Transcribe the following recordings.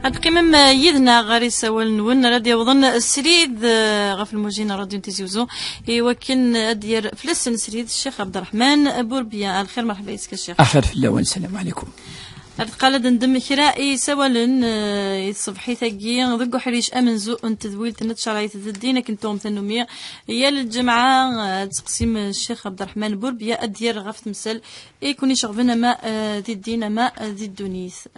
هاد قمم يدنا غاري سوال نون رادي وظن السريد غف الموجين راديو تيزيوزو يوكن ادير فلسن سريد الشيخ عبد الرحمن بوربيا. الخير مرحبا يسك الشيخ. اخر في الاول السلام عليكم. هاد قالد ندم كرائي سوالن الصبحي ثقي ضقو حريش امن زو انت ذويل تنتشر الدين كنتم ثنومية هي الجمعة تقسيم الشيخ عبد الرحمن بوربيا ادير غف تمثل يكون شغفنا ما ذي الدين ما ذي الدنيس.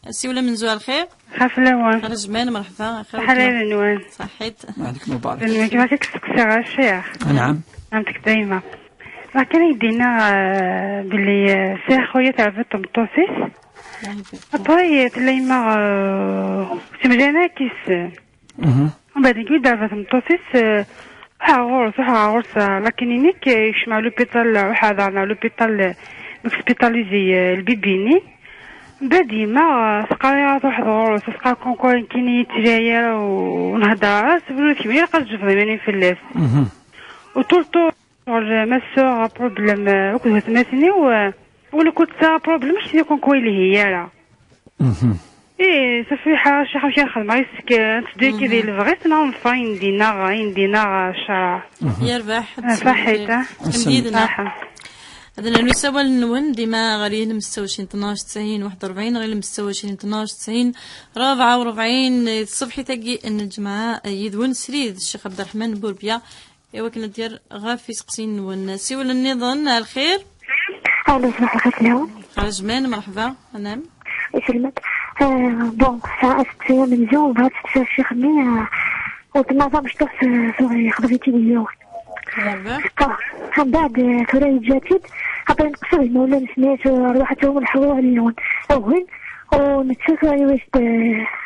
سيولا من زوال الخير خفلوان خرج مان مرحبا حلال نوان صحيت عليك مبارك كيما تكسر الشيخ. نعم فهمتك دايما راه كان يدينا باللي سي خويا تعرفت مطوسيس ابري تلايما سمجانا كيس ومن بعد كي تعرفت مطوسيس عورس لكن هناك يشمع لوبيتال واحد على لوبيتال مكسبيتاليزي البيبيني ديما سقايا تروح دور سقا كونكور كيني تجايا ونهضر سبلو كيما قد جفدي ماني فلاس وطولتو ما سو بروبليم وكنت تماسني ولا كنت بروبليم ماشي يكون كويلي هي راه ايه صافي حاجه شي حاجه نخدم غيسك تديكي ديال الفغيس نعم فاين دينا شرع يربح صحيت صح. هذا نسوى النون ديما غير مستوى 12 90 41 غير مستوى 12 90 44 الصبح تاقي ان الجماعه يدون سريد الشيخ عبد الرحمن بوربيا ايوا كنا دير غافي سقسين والناس ولا النظام الخير. الو صباح الخير لهم خرج مان مرحبا. نعم يسلمك. بون ساعه من زوم بغات الشيخ مين وتما باش تروح خدمتي اليوم من بعد ثري جاتيد حتى نقصر المولى سميت روحتهم الحوار اللون أوهن ونتشوف واش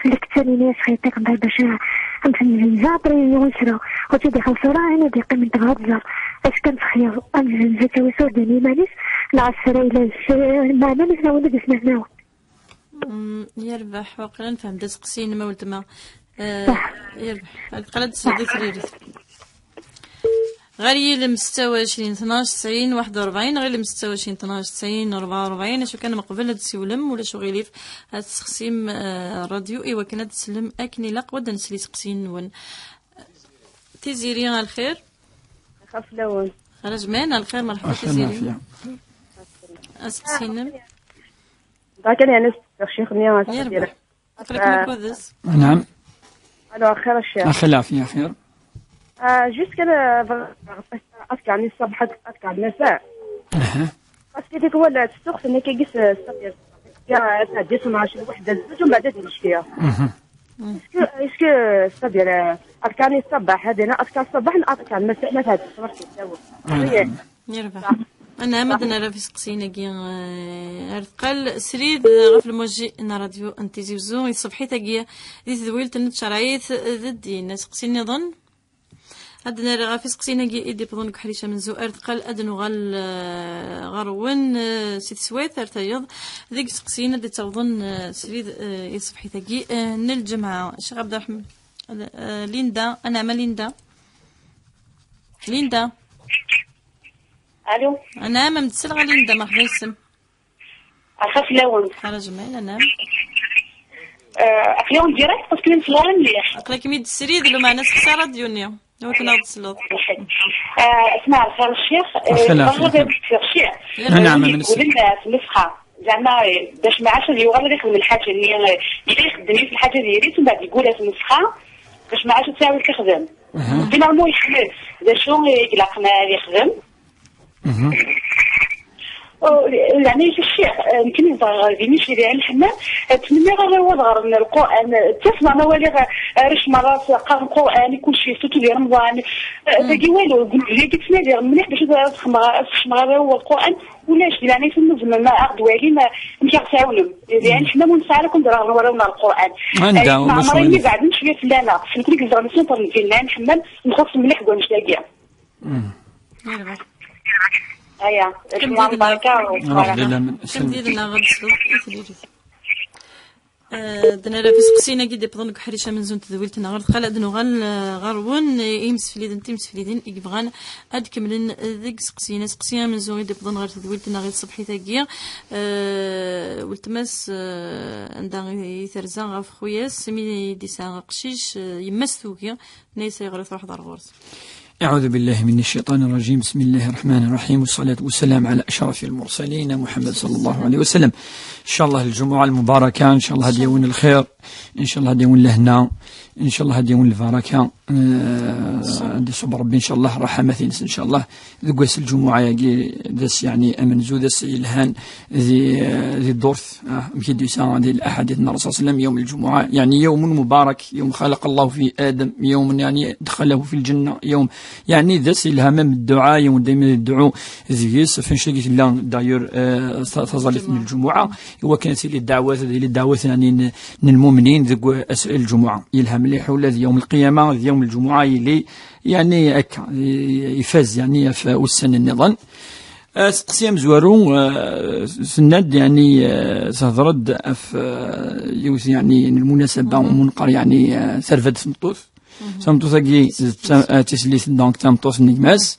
الكتاني ناس خيطيك من بعد باش نفهم الزابري يوسرا وتدي خلصورا هنا دي قيمة تغادزر اش كانت خيار أنا جات وسور داني مانيس العسرة إلى ما مانيس ناولد اسمه يربح وقلا نفهم داس قسين ما ولتما يربح القلد سيدي ثريرث غير المستوى 20 12 90 41 غير المستوى 20 12 90 44 شو كان مقبل هاد السولم ولا شو غيليف هاد التقسيم الراديو ايوا كان هاد السلم اكني لا قود نسلي تقسيم ون تيزيري الخير خفلوان خرج مان الخير مرحبا تيزيري اسقسينم ذاك انا الشيخ ميا يربح اقرك مكودس. نعم الو خير الشيخ اخي العافيه خير. جوست كان أذكر عن الصباح أذكر عن المساء. أسكتك ولا تسوق إنك جس الصبية يا تديس مع شي وحدة زوج ومن بعد تمشي فيها. إسكو الصبية أذكر عن الصباح هذا أنا أذكر الصباح أذكر عن المساء ما تهدي صباح تسوي. يربح. أنا مدنا رافي سقسينا كي قال سريد غفل موجي إن راديو أنتي زوزو الصبحي تاقية ذي ذويل تنتشرعيث ذدي الناس قسيني ظن هادنا غافي سقسينا كي إدي بظنك حريشة من زوار قال أدنو غرون سيت سويت ارتيض ذيك سقسينا دي تظن سريد الصبحي تاقي الجمعة الشيخ عبد الرحمن ليندا أنا ما ليندا الو انا ما متسلغه ليندا ما خدا السم اخاف لون خرج مال انا افلون ديريكت باسكو نسلغ مليح اقلك ميد السريد لو معنا سكساره ديونيا لو كنا نتصلوا اسمع الخير الشيخ الشيخ نعم من الناس نسخه زعما باش ما عادش يوغل يخدم الحاجه اللي يخدم في الحاجه ديالي ثم بعد يقولها في النسخه باش ما عادش تساوي كيخدم بينما يحمل ذا شو يقلقنا يخدم يعني في الشيخ يمكن يضغط في ذي الحمام تمنى غير هو ضغط من القرآن تسمع موالي رش مرات قرن القرآن يكون شي فتو ديال رمضان باقي والو قلت لي قلت لي مليح باش تسمع غير هو القرآن ولاش يعني في النزل ما أخذ والي ما نتعاونوا يعني الحمام ونسعى لكم درا ولا القرآن مع مريني بعد شويه فلانه في كل كزرمسين طر الفنان الحمام نخص مليح قول مش لاقيه ايا اسمع البركه كم ديرنا غد سلوك دنا لا فسقسينا كي ديبضن حريشه من زون تذويلتنا غير قال ادنو غرون يمس فليدن تيمس فليدن يبغان اد كملن ذيك سقسينا من زون ديبضن غير تذويلتنا غير الصبحي تاكيا والتماس عندها يثرزا غاف خوياس سمي ديسا قشيش يمس ثوكيا نيسا يغرى تروح دار غورس. أعوذ بالله من الشيطان الرجيم. بسم الله الرحمن الرحيم، والصلاة والسلام على أشرف المرسلين محمد صلى الله عليه وسلم. إن شاء الله الجمعة المباركة، إن شاء الله هدي يوم الخير، إن شاء الله هدي يوم الهنا، إن شاء الله هدي يوم البركة، عندي صبر ربي إن شاء الله رحمتين إن شاء الله ذقوس الجمعة يجي دس يعني أمن زودس إلهان ذي الدورث مكيد يسان ذي الأحد الرسول صلى الله عليه وسلم يوم الجمعة يعني يوم مبارك، يوم خلق الله فيه آدم، يوم يعني دخله في الجنة، يوم يعني دس إلهام الدعاء، يوم دائما الدعاء ذيس فين شقيت الله داير تظلت من الجمعة، وكانت لي الدعوات يعني المؤمنين ذو الجمعة يلهم اللي حول يوم القيامة يوم الجمعة اللي يعني يفاز يعني في السنة النظام قسيم زوارو سند يعني تهضرد في يعني المناسبة ومنقر يعني سرفد سمطوث كي تسليث دونك تمطوث نجماس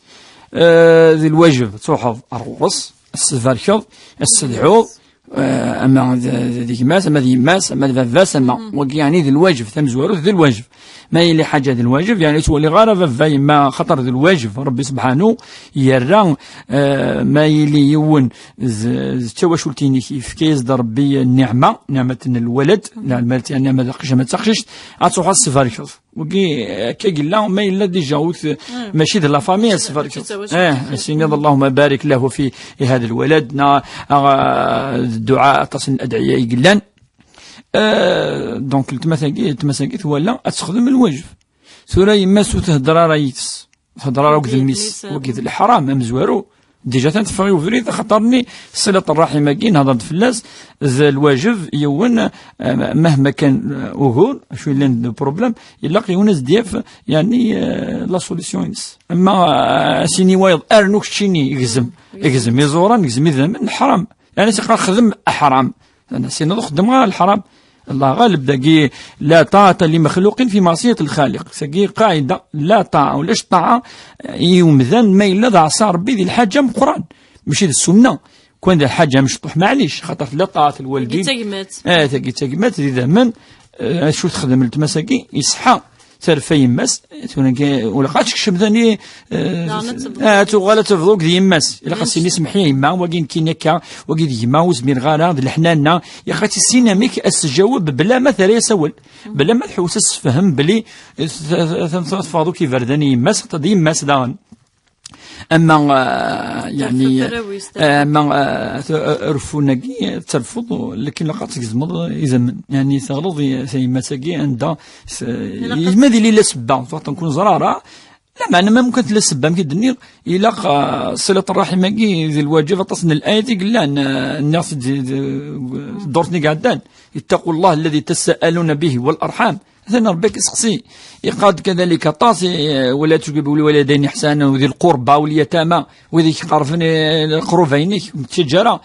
ذي الواجب تروحوا الرقص السفاركض السدعوض أما ذيك ماس أما ذي ماس أما ذفاس أما وكي يعني ذي الواجب ثم زوارو ذي الواجب ما يلي حاجة ذي الواجب يعني تولي غارة فاي ما خطر ذي الواجب ربي سبحانه يرى ما يلي يون تواشلتيني كيف كيز ربي النعمة نعمة الولد نعمة النعمة ذاقش ما تقشش أتروح السفاركض وكي كيقلا ما إلا دي جاوث ماشي ذي لافامي السفاركض سيدنا اللهم بارك له في هذا الولد الدعاء تصل الأدعية يقلان دونك التمساكيت ولا أتخدم الواجب ثورة يما سو تهدرا رايتس تهدرا وكذ الميس وكذ الحرام مزوارو ديجا تنتفغي وفريد خطرني صلة الرحم كي نهضر فلاس الواجب يون مهما كان أغور شو لين بروبليم يلاقي يونس دياف يعني لا سوليسيون اما سيني وايض ارنوك شيني يقزم يزورا يقزم من حرام يعني تقرا خدم حرام انا سينا نخدم غير الحرام الله غالب داكي لا طاعة لمخلوق في معصية الخالق ساكي قاعدة لا طاعة ولاش طاعة يومذان ما إلا ذا عصا ربي ذي الحاجة من القرآن ماشي ذي السنة كون ذا الحاجة مش طوح معليش خاطر لا طاعة الوالدين تاكي تاقمات ذي ذمن شو تخدم التمساكي يصحى ترفى يماس ولا قاتش كشب ذاني تغالا تفضوك ذي يماس إلا خاصني نسمح يما وكين كينيكا وكين يما وزمير غانا ذي الحنانة يا خاطي السيناميك أسجاوب بلا ما ثري يسول بلا ما تحوس تفهم بلي تفاضو كي فرداني يماس ذي يماس داغن أما يعني أما رفوناكي ترفض لكن لا قاتك زمض إذا يعني تغلظ زي مساكي عندها ماذا اللي لا سبا تنكون زرارة لا معنى ما ممكن تلا سبا مكي الدنيا إلا صلة الرحم كي ذي الواجب تصن الآية قال الناس دورتني قعدان اتقوا الله الذي تساءلون به والأرحام ثنا ربك اسقسي يقاد كذلك طاسي ولا تجيب الوالدين إحسانا وذي القربى واليتامى وذي قرفن قروفينك التجارة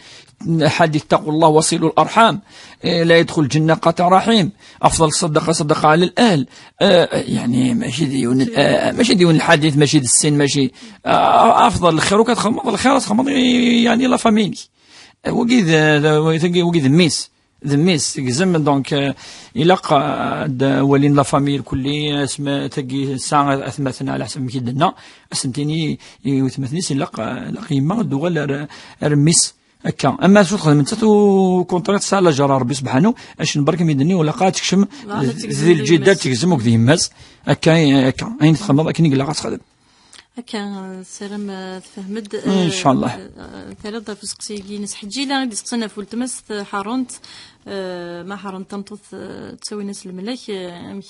حد اتقوا الله وصلوا الأرحام لا يدخل الجنة قطع رحيم أفضل صدقة على الأهل يعني ماشي ديون الحديث ماشي دي السن ماشي أفضل الخير وكتخمض الخير تخمض يعني لا فاميلي وقيد الميس يجزم دونك إلا ولين لا فاميل كلي اسم تجي ساعة أثمثنا على حسب مكيدنا أسنتيني يثمثني سلا قيمة دوغل رميس هكا أما شو تخدم أنت كونترات ساعة لا جرى ربي سبحانه أش نبارك ميدني ولا قاعد تكشم ذي الجدات تجزم وكذي يماس هكا أين تخمض أكني قلا قاعد تخدم هكا سلام تفهمد ان شاء الله ثلاثه فسقسي نسحجي لا غادي تقصنا في التمس حارونت ما حارونت تمطط تسوي ناس الملاك امك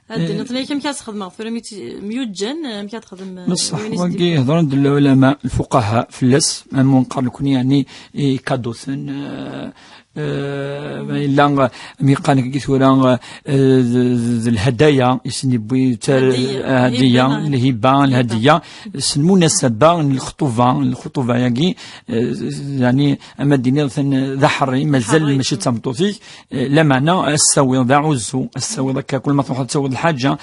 هاد نطلي كم كتخدم مغفره ميوجن مك تخدم بصح وكي هضروا العلماء الفقهاء فلاس منقر لكون يعني كادوثن إلا ميقان كي ثورا الهدايا يسني بوي هدية الهبة الهدية المناسبة الخطوبة ياكي يعني أما الدنيا ذا حري مازال ماشي تمطوطي لا معنى السوي ذا عزو السوي ذاك كل ما تروح تسوي الحاجة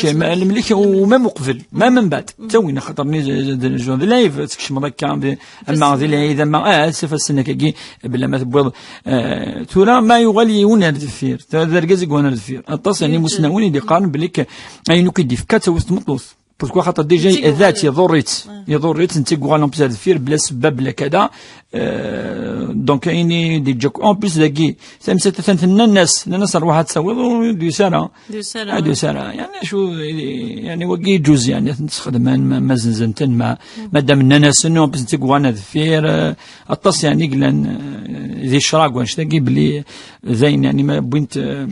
الملك وما مقبل ما من بعد توينا خاطرني جو لايف تكشم ذاك أما ذي إذا ما آسف السنة كي بلا ما تبوض ثورا ما يغالي ونر دفير ذا رجزق ونر دفير الطاس يعني مسنوني اللي قارن بليك أينو كيديف كاتو مطلوس باسكو خاطر ديجا ذات يضريت انت غالون بزاف دفير بلا سبب بلا كذا دونك كايني ديجا اون بليس داكي ثمسة الناس روحها تسوي دو سارة يعني شو يعني وكي جوز يعني تخدم ما زنزنتن ما دام الناس انه بس انت غانا دفير الطاس يعني قلان ذي شراق واش تاكي بلي زين يعني ما بنت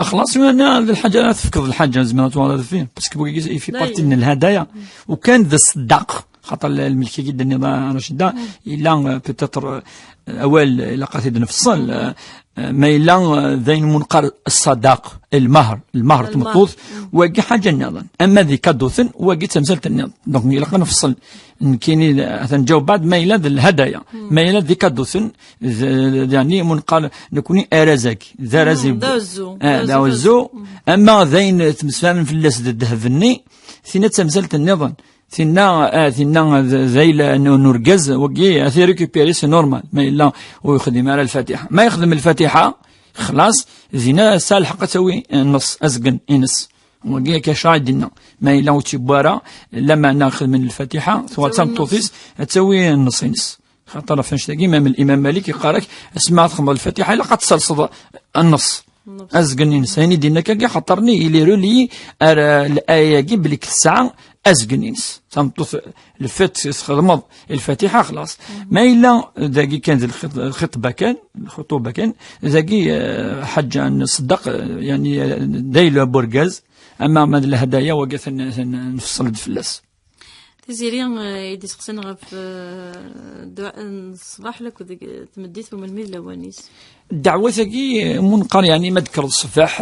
خلاص انا الحاجه تفكر الحاجه زعما توالد فيه باسكو في بارتي من الهدايا وكان ذا الصداق خاطر الملكيه جدا النظام رشيده الا بتتر اول لقات نفصل ما الا ذين منقر الصداق المهر تمطوط واقي حاجه النظام اما ذي كدوثن واقي تمثلت النظام دونك الا نفصل كاين نجاوب بعد ما الا الهدايا ما الا ذي كدوثن يعني منقر نكوني ارزاك ذا رزي داوزو اما ذين تمثلن في اللاس الذهبني ثينا تمثلت النظام ثينا زي نورجز وكي اثي ريكوبيري سي نورمال ما الا ويخدم على الفاتحه ما يخدم الفاتحه خلاص زينا سالحق تسوي النص ازقن انس وكي كشاي دينا ما الا وتبارا لما ناخذ من الفاتحه ثم تمطوطيس تسوي النص انس خاطر فاش تلاقي امام الامام مالك يقارك اسمع تخمر الفاتحه الا قد تصلصد النص ازقن انس هاني دينا كي خطرني الى رولي الايه كي بليك الساعه أزقن إنس تمطوط الفت خدمض الفاتحة خلاص ما إلا ذاكي كان الخطوبة كان ذاكي حاجة صدق يعني دايلو بورغاز أما من الهدايا وقف نفصل الفلاس تزيري يدي سقسنا غف دعاء الصباح لك تمديت من الميل لوانيس الدعوة ثقي منقر يعني ما ذكر الصفاح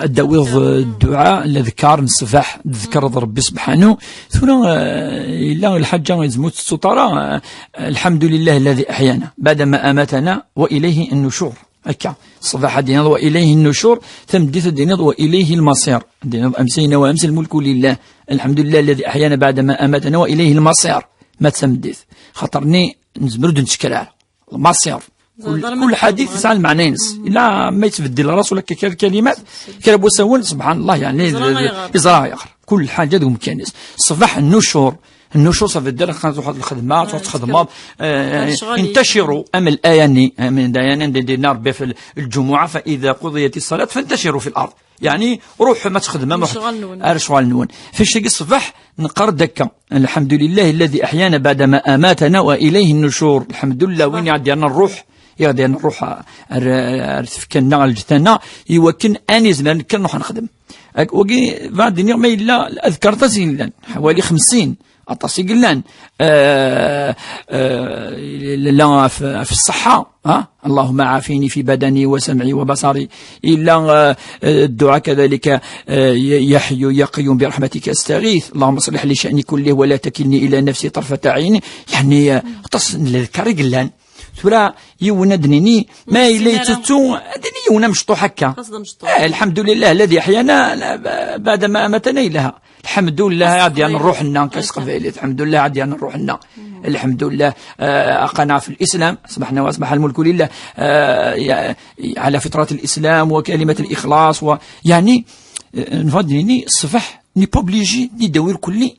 الدعوة الدعاء الذكار الصفاح ذكر ربي سبحانه ثم إلا الحاجة يزموت السطرة الحمد لله الذي أحيانا بعدما أماتنا وإليه النشور هكا الصباح ديناض وإليه النشور تمديت ديناض وإليه المصير ديناض أمسينا وأمس الملك لله الحمد لله الذي أحيانا بعدما أماتنا وإليه المصير ما تمديت خاطرني نزمرد نشكر على المصير كل حديث يسعى المعنى لا ما يتبدل راس ولا كلمات كربو سول سبحان الله يعني يزرع يقرا كل حاجه دوم كانس الصباح النشور صافي دير واحد الخدمه تخدم انتشروا ام الاياني من ديانا دينا ربي في الجمعه فاذا قضيت الصلاه فانتشروا في الارض يعني روح ما تخدم ارشغال نون فاش تلقى الصباح نقر دكا الحمد لله الذي احيانا بعدما اماتنا واليه النشور الحمد لله وين يعدي لنا الروح يغدي نروح رتفكنا الجثنا يوكن اني زمان كان نروح نخدم وكي بعد ما الا الاذكار تزين حوالي 50 أطاسي قلان لا في الصحة اللهم عافيني في بدني وسمعي وبصري إلا الدعاء كذلك يحيي يقيم برحمتك أستغيث اللهم صلح لي شأني كله ولا تكلني إلى نفسي طرفة عين يعني أطاس الذكر قلان ثورا يونا دنيني ما إلي تتو دني يونا مشطو حكا الحمد لله الذي أحيانا بعد ما أمتنا إلها الحمد لله عاد يعني نروح لنا كسقبيلي الحمد لله عاد يعني نروح لنا الحمد لله أقنا في الإسلام أصبحنا وأصبح الملك لله على فطرة الإسلام وكلمة الإخلاص ويعني نفضلني الصفح ني بوبليجي ني دوير كلي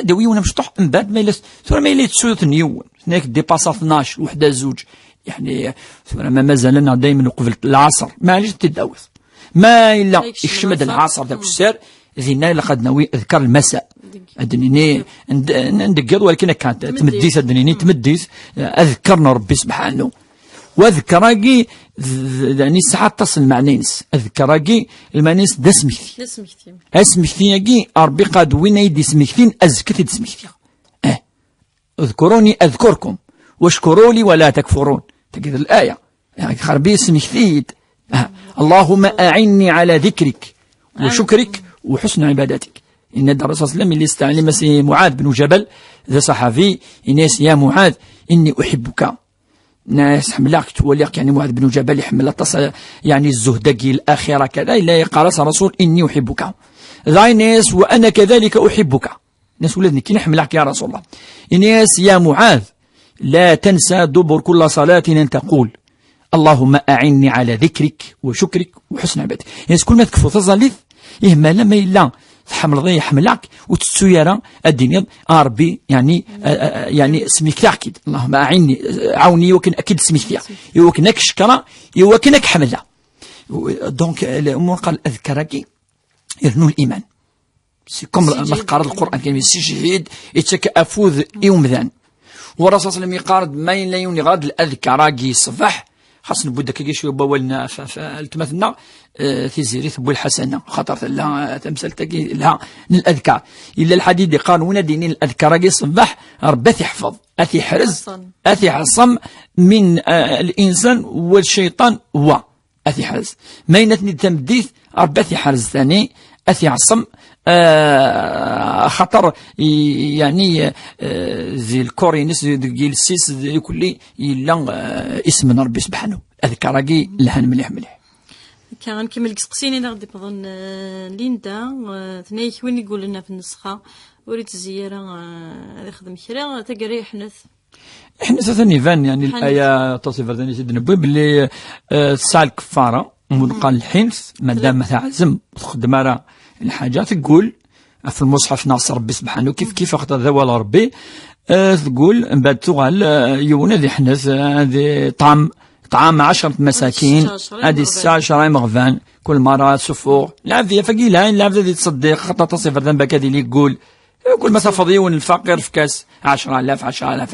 دوي وانا مشطوح من بعد ما يلا ثم ما يلا تسوت نيون هناك ديباسا 12 وحده زوج يعني ما مازال لنا دائما قبل العصر ما عادش تداوز ما الا يشمد العصر داك السير زينا لقد ناوي اذكار المساء ادنيني ندقر ولكن كانت تمديت ادنيني تمديت اذكرنا ربي سبحانه واذكراكي يعني ساعات تصل معنينس اذكراكي المعنينس دا سميكتي اسمكتي ياكي ربي قاد وين يدي سميكتين ازكتي تسميكتي اذكروني اذكركم واشكروا لي ولا تكفرون تقدر الايه يعني خربي اسمك ثيد اللهم أعني على ذكرك وشكرك وحسن عبادتك. إن الرسول صلى الله عليه وسلم اللي استعلم سي معاذ بن جبل ذا صحابي الناس يا معاذ إني أحبك ناس حملاك توليك يعني معاذ بن جبل يحمل يعني الزهدقي الآخرة كذا إلا قال الرسول إني أحبك ذا ناس وأنا كذلك أحبك ناس ولدني كي نحملك يا رسول الله الناس يا معاذ لا تنسى دبر كل صلاة أن تقول اللهم أعني على ذكرك وشكرك وحسن عبادتك. يعني كل ما تكفو تظليث إهما لما إلا تحمل ضي يحملك وتتسويرا الدنيا ربي يعني سميك تأكيد اللهم أعني عوني يوكن أكيد سميك فيها يوكنك شكرا يوكنك حملها. دونك الأمور قال أذكرك يرنو الإيمان سي كم ما قرأ القرآن كان يسجد يتشك أفوذ يوم ذان والرسول صلى الله عليه وسلم يقارد ما لا يوني غاد الأذكراكي الصباح خاص نبدا كي شويه بولنا التمثلنا تيزيري ثبو الحسنه خاطر لها تمثلت لها الاذكار الا الحديد قال وين دينين الاذكار كي الصباح ربي يحفظ اثي حرز اثي عصم من الانسان والشيطان هو اثي حرز ما ينتني تمديث ربي اثي حرز ثاني اثي عصم خطر يعني زي الكورينس ديال السيس يكلي إلا اسم ربي سبحانه أذكركي لهن مليح كان كما القسقسيني نغدي بظن ليندا ثنايك وين يقول لنا في النسخة وريت الزيارة يخدم كرا تقري حنث ثاني فان يعني الآية تصف ثاني سيدنا بوي باللي سال كفارة قال الحنث مادام تعزم تخدم راه الحاجة تقول في المصحف ناصر ربي سبحانه كيف اختار ذوال ربي تقول من بعد تغال يونا ذي حنث هذه طعام 10 مساكين هذه الساعة 10 مغفان كل مرة سفور العافية فقيلة العافية ذي تصدق خطة تصفر ذنبك هذه اللي يقول كل ما تفضيون الفقير في كاس 10,000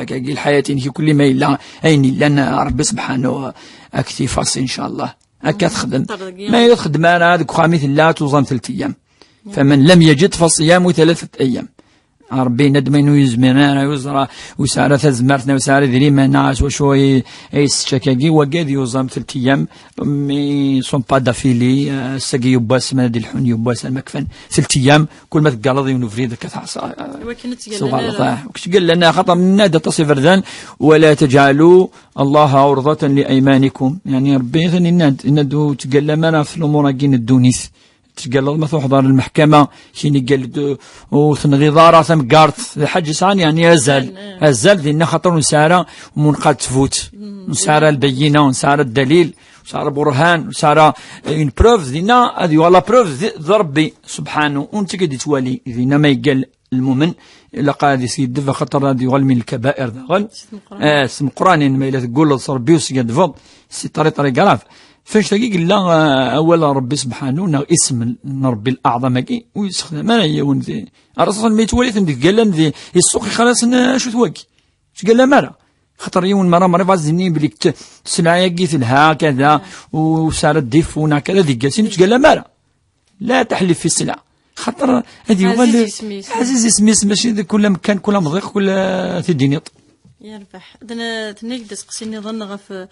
كاقي الحياة إنك كل ما إلا أين لنا ربي سبحانه أكتفاص إن شاء الله هكا تخدم ما يخدم أنا هذيك خامث لا توزن 3 أيام فمن لم يجد فصيام 3 أيام ربي ندمين ويزمنا ويزرى وسارة زمرتنا وسارة ذري ما ناس وشوي يسشكاكي وقاد يوزم 3 أيام مي سون با دافيلي الساقي يباس ما دي الحون يباس المكفن 3 أيام كل ما تقالض ينفريد كتعصى وكش قال لنا خطر من نادى تصفر ذان ولا تجعلوا الله عرضة لأيمانكم يعني ربي ثاني نادو تقال لنا في الأمور كين الدونيث قال ما تحضر المحكمة شيني قال وثنغي ضارة ثم قارت الحج سان يعني أزال ذينا خطر نسارة ومنقاد تفوت نسارة البينة ونسارة الدليل ونسارة برهان ونسارة ان بروف ذينا هذه والله بروف ضربي سبحانه وانت قد توالي ذينا ما يقال المؤمن إلا قال هذه سيد دفع خطر هذه غل من الكبائر غل اسم قرآن ما إلا تقول صربيوس قد فض سي طريق غراف فاش تقيق لا أول ربي سبحانه اسم ربي الأعظم كي ويستخدم ما هي ونذي الرسول ما يتولي ثم قال لنا السوق خلاص شو تواكي قال لا مرة خطر يوم مرة فازني بليك تسمع يقيت لها كذا وسارت ديف ونكذا ذي جالسين قال لا مرة لا تحلف في السلع خطر هذه عزيز اسميس ماشي كل مكان كل مضيق كل في الدنيا يربح انا تنقد تقسيني ظن غف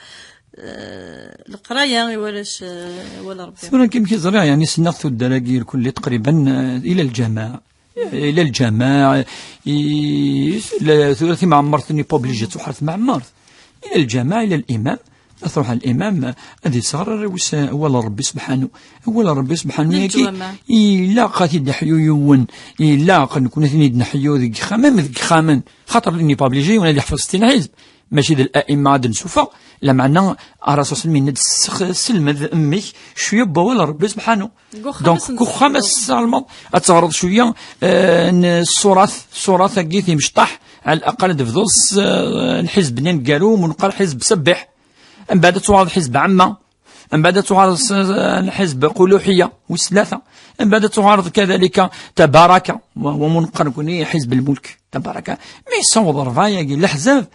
القرايه ولا ربي ثم كيف كيزرع يعني سنقث الدراجير كل تقريبا الى الجماعه ثلاثي مع مرتني بوبليجي تحرث مع مرت الى الجماعه الى الامام أثرح الإمام هذه صار ولا ربي سبحانه ولا ربي سبحانه يكي إلا قاتل نحيو يون إلا قد نكون اثنين نحيو ذيك خامن ذيك خامن خاطر إني بابليجي وانا اللي حفظ 60 حزب ماشي ذا الأئمة عاد نشوفها لا معنى الرسول من سلم أمي شوية ولا ربي سبحانه دونك كو 5 سالمات أتعرض شوية الصورة ثقيثي مشطح على الأقل تفضل الحزب نين قالوا منقر حزب سبح من بعد تعارض حزب عامة من بعد تعارض حزب قلوحية وثلاثة من بعد تعارض كذلك تبارك ومنقر كوني حزب الملك تبارك ما يصوض رفايا الأحزاب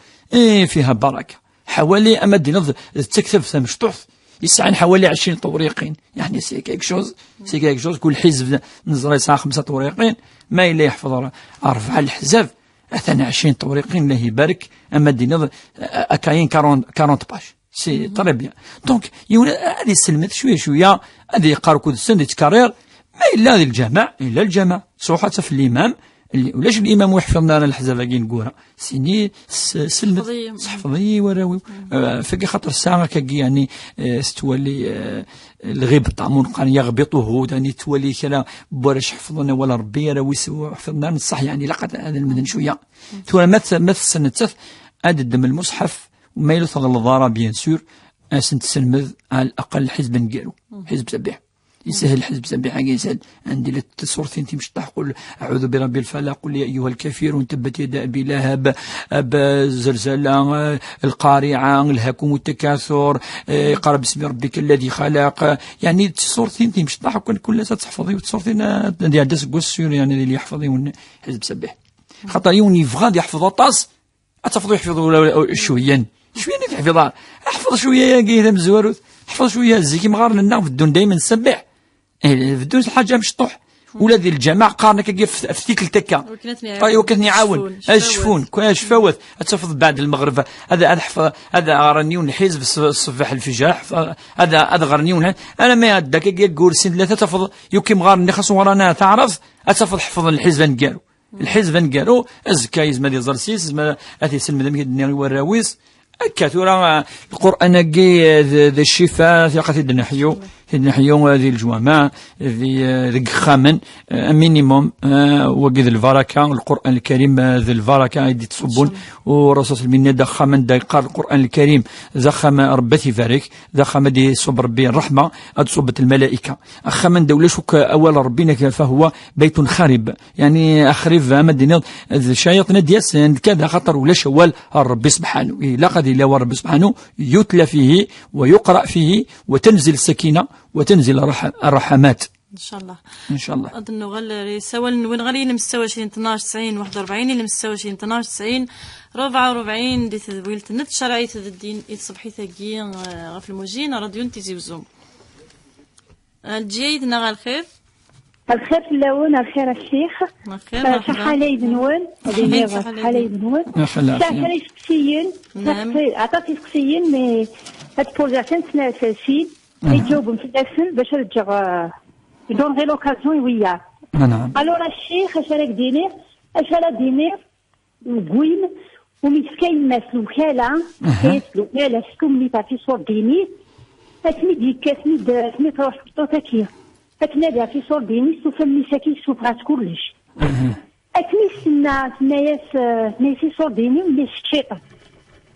فيها بركة حوالي أما الدين تكتب ثمشطوث يسعن حوالي 20 طريقين يعني سي كيك شوز كل حزب نزري ساعة 5 طريقين ما إلا يحفظ 4 الحزاب أثنى 20 طريقين الله يبارك أما الدين أكاين 40 باش سي طري بيان. دونك هذه سلمت شويه هذه يقارو كود السن يتكرر ما الا هذه الجماع الا الجماع صراحه في الامام اللي ولاش الامام ويحفظنا انا الحزب كي نقولها سيني سلمت صحفظي وراوي فكي خاطر الساعه كي يعني تولي الغبط عمون قان يغبطه يعني تولي كلا بورش حفظنا ولا ربي راوي حفظنا نصح يعني لقد هذا المدن شويه تولي مثل سنتف الدم المصحف وما يلثغ الضاره بيان سور اسنت سلمذ على الاقل حزب نقالو حزب سبيح يسهل حزب سبيح يسهل عندي صورتين تمشطح قل اعوذ برب الفلق قل يا ايها الكافرون تبت يد ابي لهب زلزله القارعه الهكم التكاثر اقرا باسم ربك الذي خلق يعني صورتين تمشطح كل تحفظي وصورتين ديال داس كوسير يعني اللي يحفظي حزب سبيح خاطر يوني فغاد يحفظ طاس اتفضوا يحفظوا شويه تحفظها احفظ شويه كي مزواروث احفظ شويه الزكي مغار لنا في الدون دائما نسبح في الدون الحاجه مشطوح ولا ديال الجماعه قارنا كي في ديك التكه طيب وكنتني عاون الشفون شفاوث تحفظ بعد المغرب هذا حفظ هذا غرنيون حزب الصباح الفجاح هذا غرنيون انا ما هداك يقول سن ثلاثه تحفظ يوكي مغار خاص ورانا تعرف تحفظ حفظ الحزب نقالو الحزب نقالو الزكايز ما ديال زرسيس ما هذه سلم دمي وراويس كثر القرآن كي ذا الشفاء ثقة النحيو هذه الجوامع ذي خامن مينيموم وقد البركة القرآن الكريم ذي البركة يدي تصبون ورسول المنة دا خامن دا يقرأ القرآن الكريم ذا خام ربتي فارك ذا خام دي صب ربي الرحمة هاد صبت الملائكة خامن دا ولاش أول ربنا فهو بيت خارب يعني أخرب مدينة الشياطين دياس كذا خطر ولاش أول الرب سبحانه لا قد إلا ورب سبحانه يتلى فيه ويقرأ فيه وتنزل السكينة وتنزل الرحمات ان شاء الله ان شاء الله اظن غل سوى وين غالي لمستوى 20 12 90 41 لمستوى 20 12 90 44 دي تذويل النت شرعيه الدين صبحي ثقي غف الموجين راديو تيزي وزوم الجيد نغا الخير الخير في اللون الخير الشيخ صحة لي بنون صحة لي بنون صحة لي سقسيين عطاتي سقسيين مي هاد بروجاسين سنة سيد يجاوبهم في الاسم باش رجع يدون غير لوكازيون وياه نعم الوغ الشيخ اش راك دينير وين ومسكين الناس الوكالة كيف الوكالة سكومني في صور ديني اتمي اتمي تروح تطوطاكيه اتنادى في صور ديني سوف المساكين سوف غات كلش اتمي سناياس في صور ديني ولي الشيطان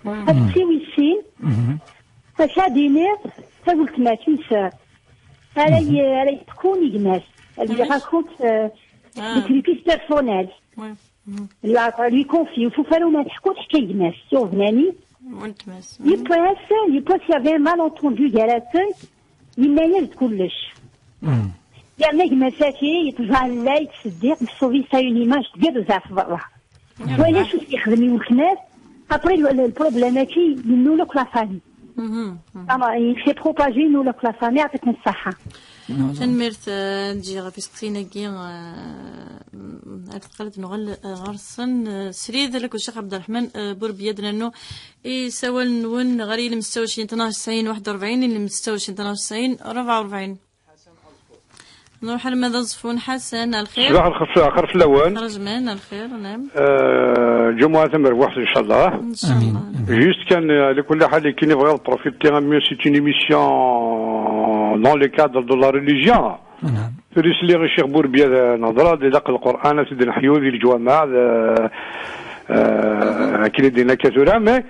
هتسيوي السين فشا دينير قلت ما تنسى علي تكون يجناس اللي راكوت بكريبيس بيرسونال اللي يكون فيه وفالو ما تحكوش حكا يجناس شوف ناني يبقى سيافي مال اونتوندو جالاتي يميز كلش يعني مساكي يتجع لا يتصدق بصوفي سا اون ايماج تقدر زعف برا ولا شو يخدم يوخناس ابري البروبليماتي منو لوك لا فامي يخي بروباجي نو لوك لا فامي يعطيك الصحة تنمرت نجي غافي سقسينا كي قالت نغل غرسن سريد لك الشيخ عبد الرحمن بوربيادنا انه سوى نون غري المستوى 20 12 90 41 المستوى 20 12 90 44 نروح لماذا زفون حسن الخير صباح الخير خرف الاول خرج من الخير نعم جمعة مربوح ان شاء الله امين جوست كان لكل حال كي نبغي بروفيتي ميو سي اون ايميسيون دون لو كادر دو لا ريليجيون تريسلي الشيخ بوربيا نظرة ديال القرآن سيدنا حيو ديال الجوامع كي دينا كثيرا مي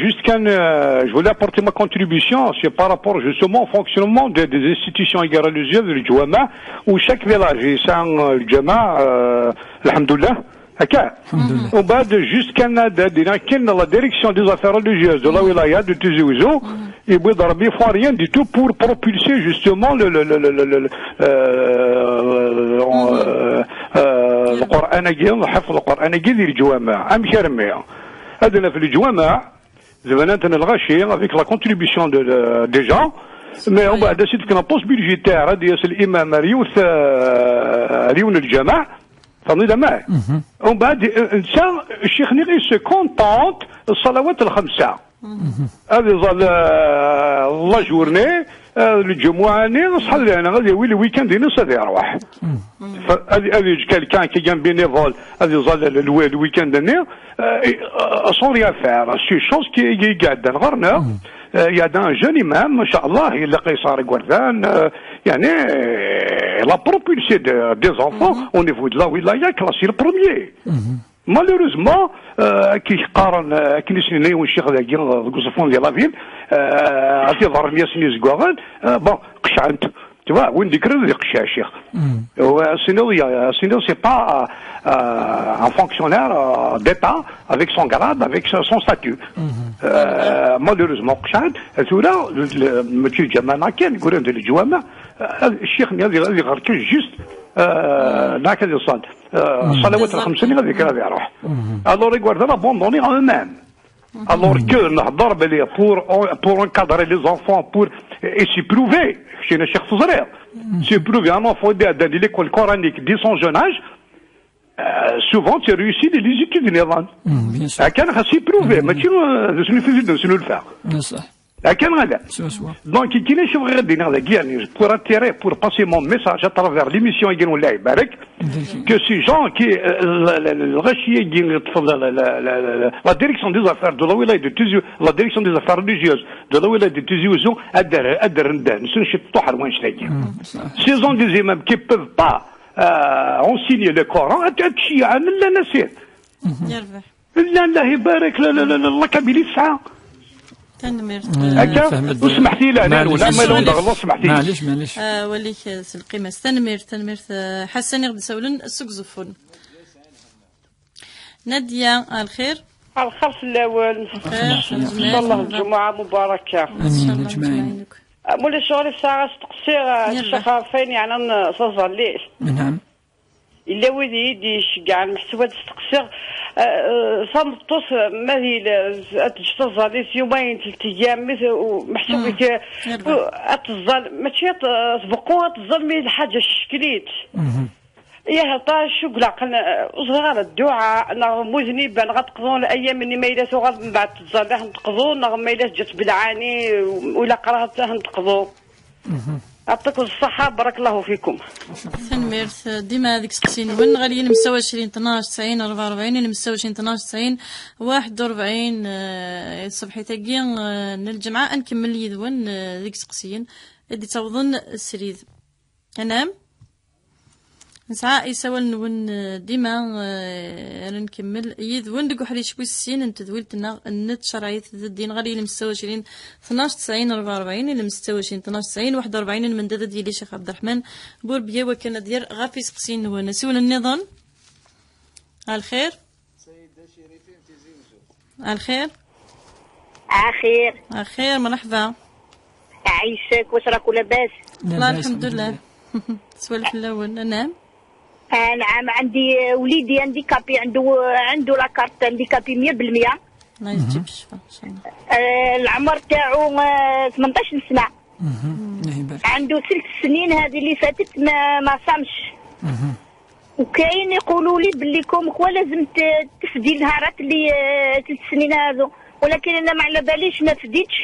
juste quand je voulais apporter ma contribution, c'est par rapport justement au fonctionnement des institutions religieuses du Jama, où chaque village est un Jama, alhamdoulilah, au bas de jusqu'à la direction des affaires religieuses de la wilaya de Tizi Ouzou, et ils ne font rien du tout pour propulser justement le Coran du Jama, هذا في الجوامع زماناتنا الغاشي avec la contribution des gens mais on بعد سيت كنا بوست بيدجيتير هذا ياسل الامام ريون الجماع فنيدا معاه ومن بعد الانسان الشيخ نيغي سو كونتونت الصلوات الخمسه هذه ظل الله جورني الجمعة نصحى لنا غادي ويلي ويكاند ينص هذا يروح هذه كان كي جنب بينيفول هذه ظل الويكاند ني سون ريا فير سي شوز كي قاعد نغرنا يا دان جون امام ما شاء الله الا قيصر قردان يعني لا بروبولسي دي زونفون او نيفو دو لا ولايه كلاسي البروميير مالوريزمون كي قارن كي نسني والشيخ ذاكي القصفون ديال لافيل عرفتي ظهر 100 سنين زكواغان بون قشعنت tu vois وين ديكرو ديك الشيخ sinon c'est pas un fonctionnaire d'état avec son grade avec son statut malheureusement قشعت ثورا ماشي جماعه كان يقولوا عند الجوامع الشيخ غادي غير كان جوست هكا يصلي الصلوات الخمس غادي كان يروح alors regarde la abandonner en eux-mêmes alors que نهضر بلي pour encadrer les enfants pour et c'est prouvé chez le Cheikh Fouzarer c'est prouvé un enfant dans l'école coranique dès son jeune âge souvent tu réussis les études نظام كان خاص prouvé ماشي شنو في شنو الفاق صح كان غادا دونك كي نشوف غادي نغدا يعني pour attirer pour passer mon message à travers l'émission يقولوا الله يبارك que ces gens qui الغشيه la direction des affaires de la wilaya de Tizi la direction des affaires religieuses de la wilaya de Tizi Ouzou ادر ندان نسنش الطحر وين شلاقي ces gens des imams qui peuvent pas enseigner le Coran هادشي عن لا نسير يربح لا الله يبارك الله كبير الساعه هكا وسمحتي لي انا ولا ما لون الله سمحتي معليش وليك القيمه تنمير حسن يغد سولن السكزفون ناديه الخير الخير في الاول ان شاء الله الجمعه مباركه امين اجمعين مولا شغل ساعه تقصير الشيخ فين يعني نصلي نعم إلا ودي يديش كاع المحتوى تستقصير صمتوس ما هي تجتزل يومين 3 أيام محتوى أتزل ماشي سبقوها تزل من الحاجة الشكليت يا هطا شو قلقنا صغار الدعاء نغم مذنبا غتقضون الأيام اللي ما إلا غاد من بعد تزل نتقضون نغم ما إلا جات بالعاني ولا قراها نتقضو يعطيكم الصحة بارك الله فيكم. تنميرث ديما هذيك سقسين وين غاليين مستوى 20 12 90 44 مستوى 20 12 90 41 الصبحي تاكي الجمعة نكمل يذون ذيك سقسين اللي توظن السريد أنام نسعى يسوال نون ديما نكمل يذون دقو حري شوي السين انت ذويلتنا النت شرايط الدين غالي المستوى 20 12 90 44 المستوى 20 12 90 41 المندد ديالي شيخ عبد الرحمن بوربيا وكان ديال غافي سقسين ونسول النظام الخير سيدة شريفين تزيوزو الخير خير مرحبا عايشك واش راكو لاباس الله الحمد لله سوالف الاول نعم نعم عندي وليدي هانديكابي عنده لاكارت هانديكابي 100% الله يجيب الشفاء ان شاء الله العمر تاعو 18 سنه عنده 6 سنين هذه اللي فاتت ما صامش وكاين يقولوا لي باللي كوم لازم تفدي النهارات اللي 3 سنين هذو ولكن انا ما على باليش ما فديتش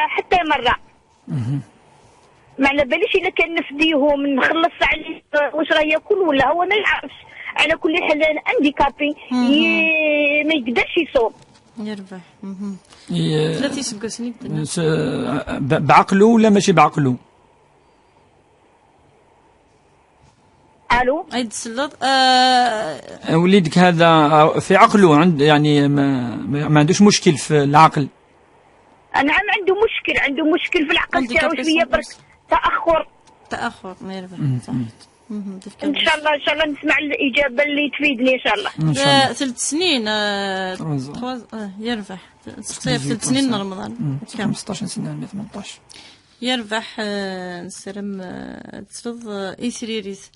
حتى مره ما على باليش الا كان نفديهم نخلص عليه واش راه ياكل ولا هو ما يعرفش على كل حال هانديكابي ما يقدرش يصوم يربح ثلاث سنين بعقله ولا ماشي بعقله الو عيد السلط وليدك هذا في عقله عند يعني ما عندوش مشكل في العقل نعم عنده مشكل في العقل تاعو شويه برك تاخر ما يربح ان شاء الله نسمع الاجابه اللي تفيدني ان شاء الله 3 سنين يربح تصير 3 سنين رمضان 15 سنه 18 يربح نسرم تفض ايسريريس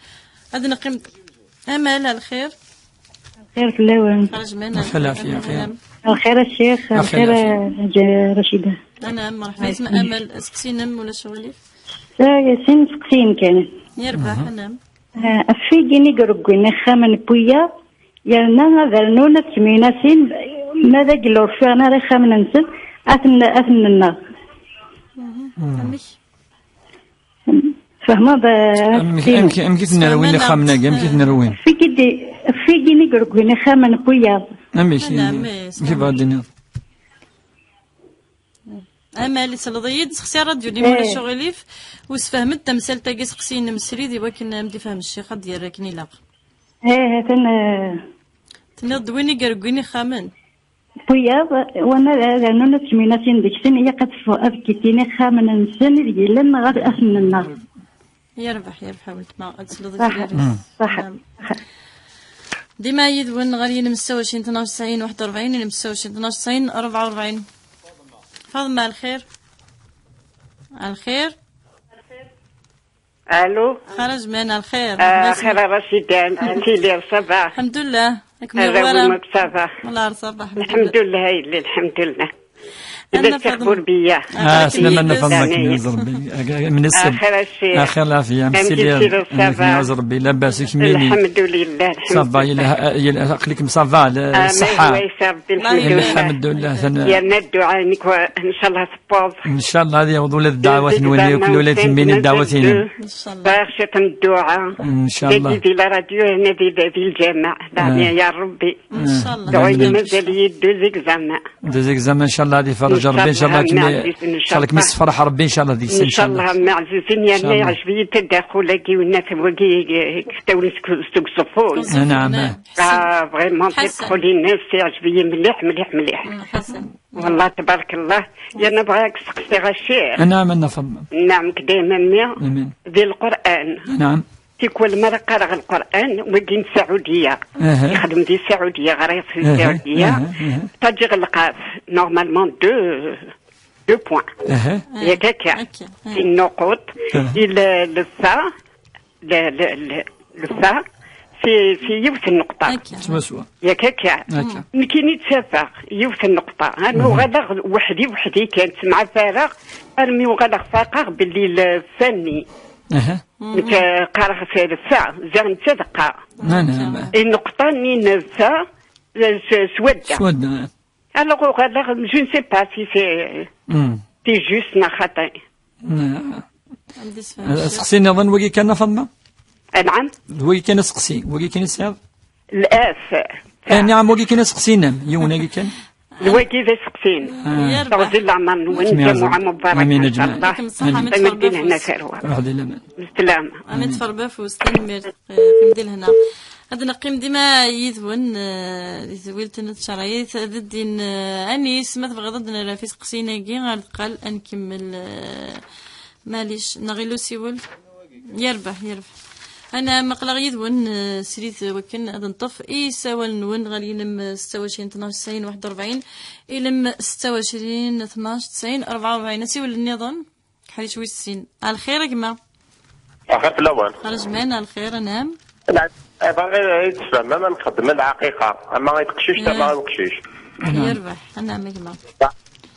هذا نقيم امل الخير في الاول خرج منها الخير الشيخ الخير رشيده انا مرحبا اسم امل سقسينم ولا شغلي سين سقسين كان يربح انا في جيني قرقنا خامن بويا يلنا غرنونا تمينا سين ماذا قلور فينا راه خامن نسن أثن النار فهما أمكي تنروين اللي خامنا أمكي تنروين في كيني قرقوين خامن بوياض كيف غادي امالي تلضيد سقسي راديو اللي مولا شغليف وسفهمت تمثال تاكي سقسي مسري دي ولكن مدي فهم الشيخ ديال راكني لاق تنض ويني قرقويني خامن بوياض وانا لانه تجميناتين ديك السن هي قد افكيتيني خامن السن لان غادي اثن النار يربح ولد ما تلضيد صح ديما يدون غادي نمساو 92 41 نمساو 92 44 فاطمة الخير الو خرج من الخير خير رشيدان انتي لي صباح الحمد لله هذا صباح والله صباح الحمد لله الحمد لله إذا تخبر بيا سلامنا فضلك من السب آخر العافية مسير نعوذ ربي لاباس كميني الحمد لله صافا يلا عقلك مصافا الصحة الحمد لله يا الدعاء إن شاء الله تبوظ إن شاء الله هذه وضول الدعوات نولي كل ولاد من الدعواتين إن شاء الله باغشة الدعاء إن شاء الله دي لا راديو هنا دي الجامع يا ربي إن شاء الله دعوي مازال لي دو زيكزام إن شاء الله هذه فرج ربي إن شاء الله إن شاء الله كمس فرح ربي إن شاء الله ديك إن شاء الله معززين يعني عجبي تدخلك والناس وكي كتاوني سكسفون نعم فريمون تدخلي الناس عجبي مليح والله تبارك الله يا نبغاك سقسي غشير نعم نفهم نعم كدايما ذي القرآن نعم كل مرة قرأ القرآن وجين السعودية يخدم دي السعودية غريب في السعودية تجي القاف نورمالمون دو بوان ياك هكا في النقط الفا الفا في يوث النقطة ياك هكا كاين يتسافر يوث النقطة أنا غدا وحدي كانت مع فارغ أرمي وغدا فاقر باللي الفني قارغ في الفا زين تصدق النقطة نين فا سودة alors je ne sais pas si c'est juste ما خطأ سقسي نظن وكي كان فضنا نعم وكي كان سقسي وكي كان سعد الاف نعم وكي كان سقسينا يونا كي كان الوكي ذا سقسين توزي العمر ونجمع مبارك ان شاء الله نمدين هنا ثروة بالسلامة أمين تفربا فوستن قيمدي لهنا هذا نقيم ديما يذون يذويلت نتشرايث ضدين أنيس ما تبغى ضدنا لا في سقسينا كي غير قال نكمل ماليش نغيلو سيول يربح أنا مقلغ يذون سريت وكن هذا نطف سوال نون غالي لم 26 92 41 إلم 26 12 90 44 سيول النظام حالي شوي السين الخير كما الخير في الأول خرج معنا الخير نعم غير يتفهم ما نخدم الحقيقة أما غيتقشيش ما غيتقشيش يربح أنا مكما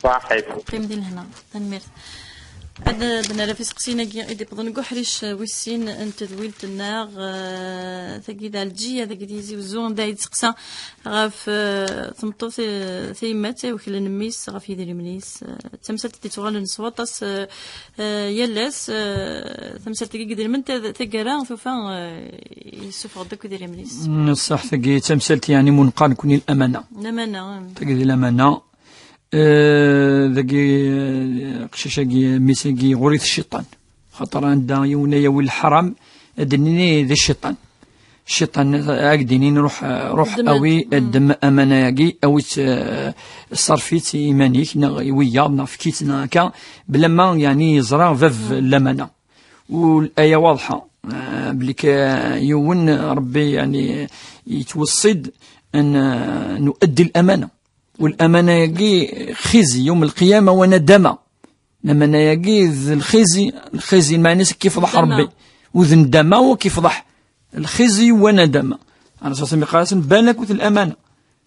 صحيح قيم دين هنا تنمير هذا دنا لا في سقسينا كي يدي بضن كحريش ويسين انت دويلت الناغ ثقي دا الجي هذا كي يزي وزون دا يتسقسا غاف تمطو ثيمات وكل نميس غاف يدير منيس تمسات تي تغال نصوطاس يلاس تمسات كي يدير من تقرا ثوفا يسوف غدك يدير منيس صح ثقي تمسات يعني منقان كوني الامانه ثقي الامانه ذاكي قشاشاكي ميساكي غوريث الشيطان خاطر عندها يونايا والحرام دنيني ذا الشيطان هكديني نروح اوي الدم اماناكي او صرفيت ايمانيك ويا فكيتنا هكا بلا ما يعني يزرع فاف الامانه والايه واضحه بليك يون ربي يعني يتوصد ان نؤدي الامانه والأمانة يجي خزي يوم القيامة وندمة الأمانة يجي الخزي المعنيس كيف ضح ربي وذن دمة وكيف ضح الخزي وندمة على أساس مقاس بالك وذ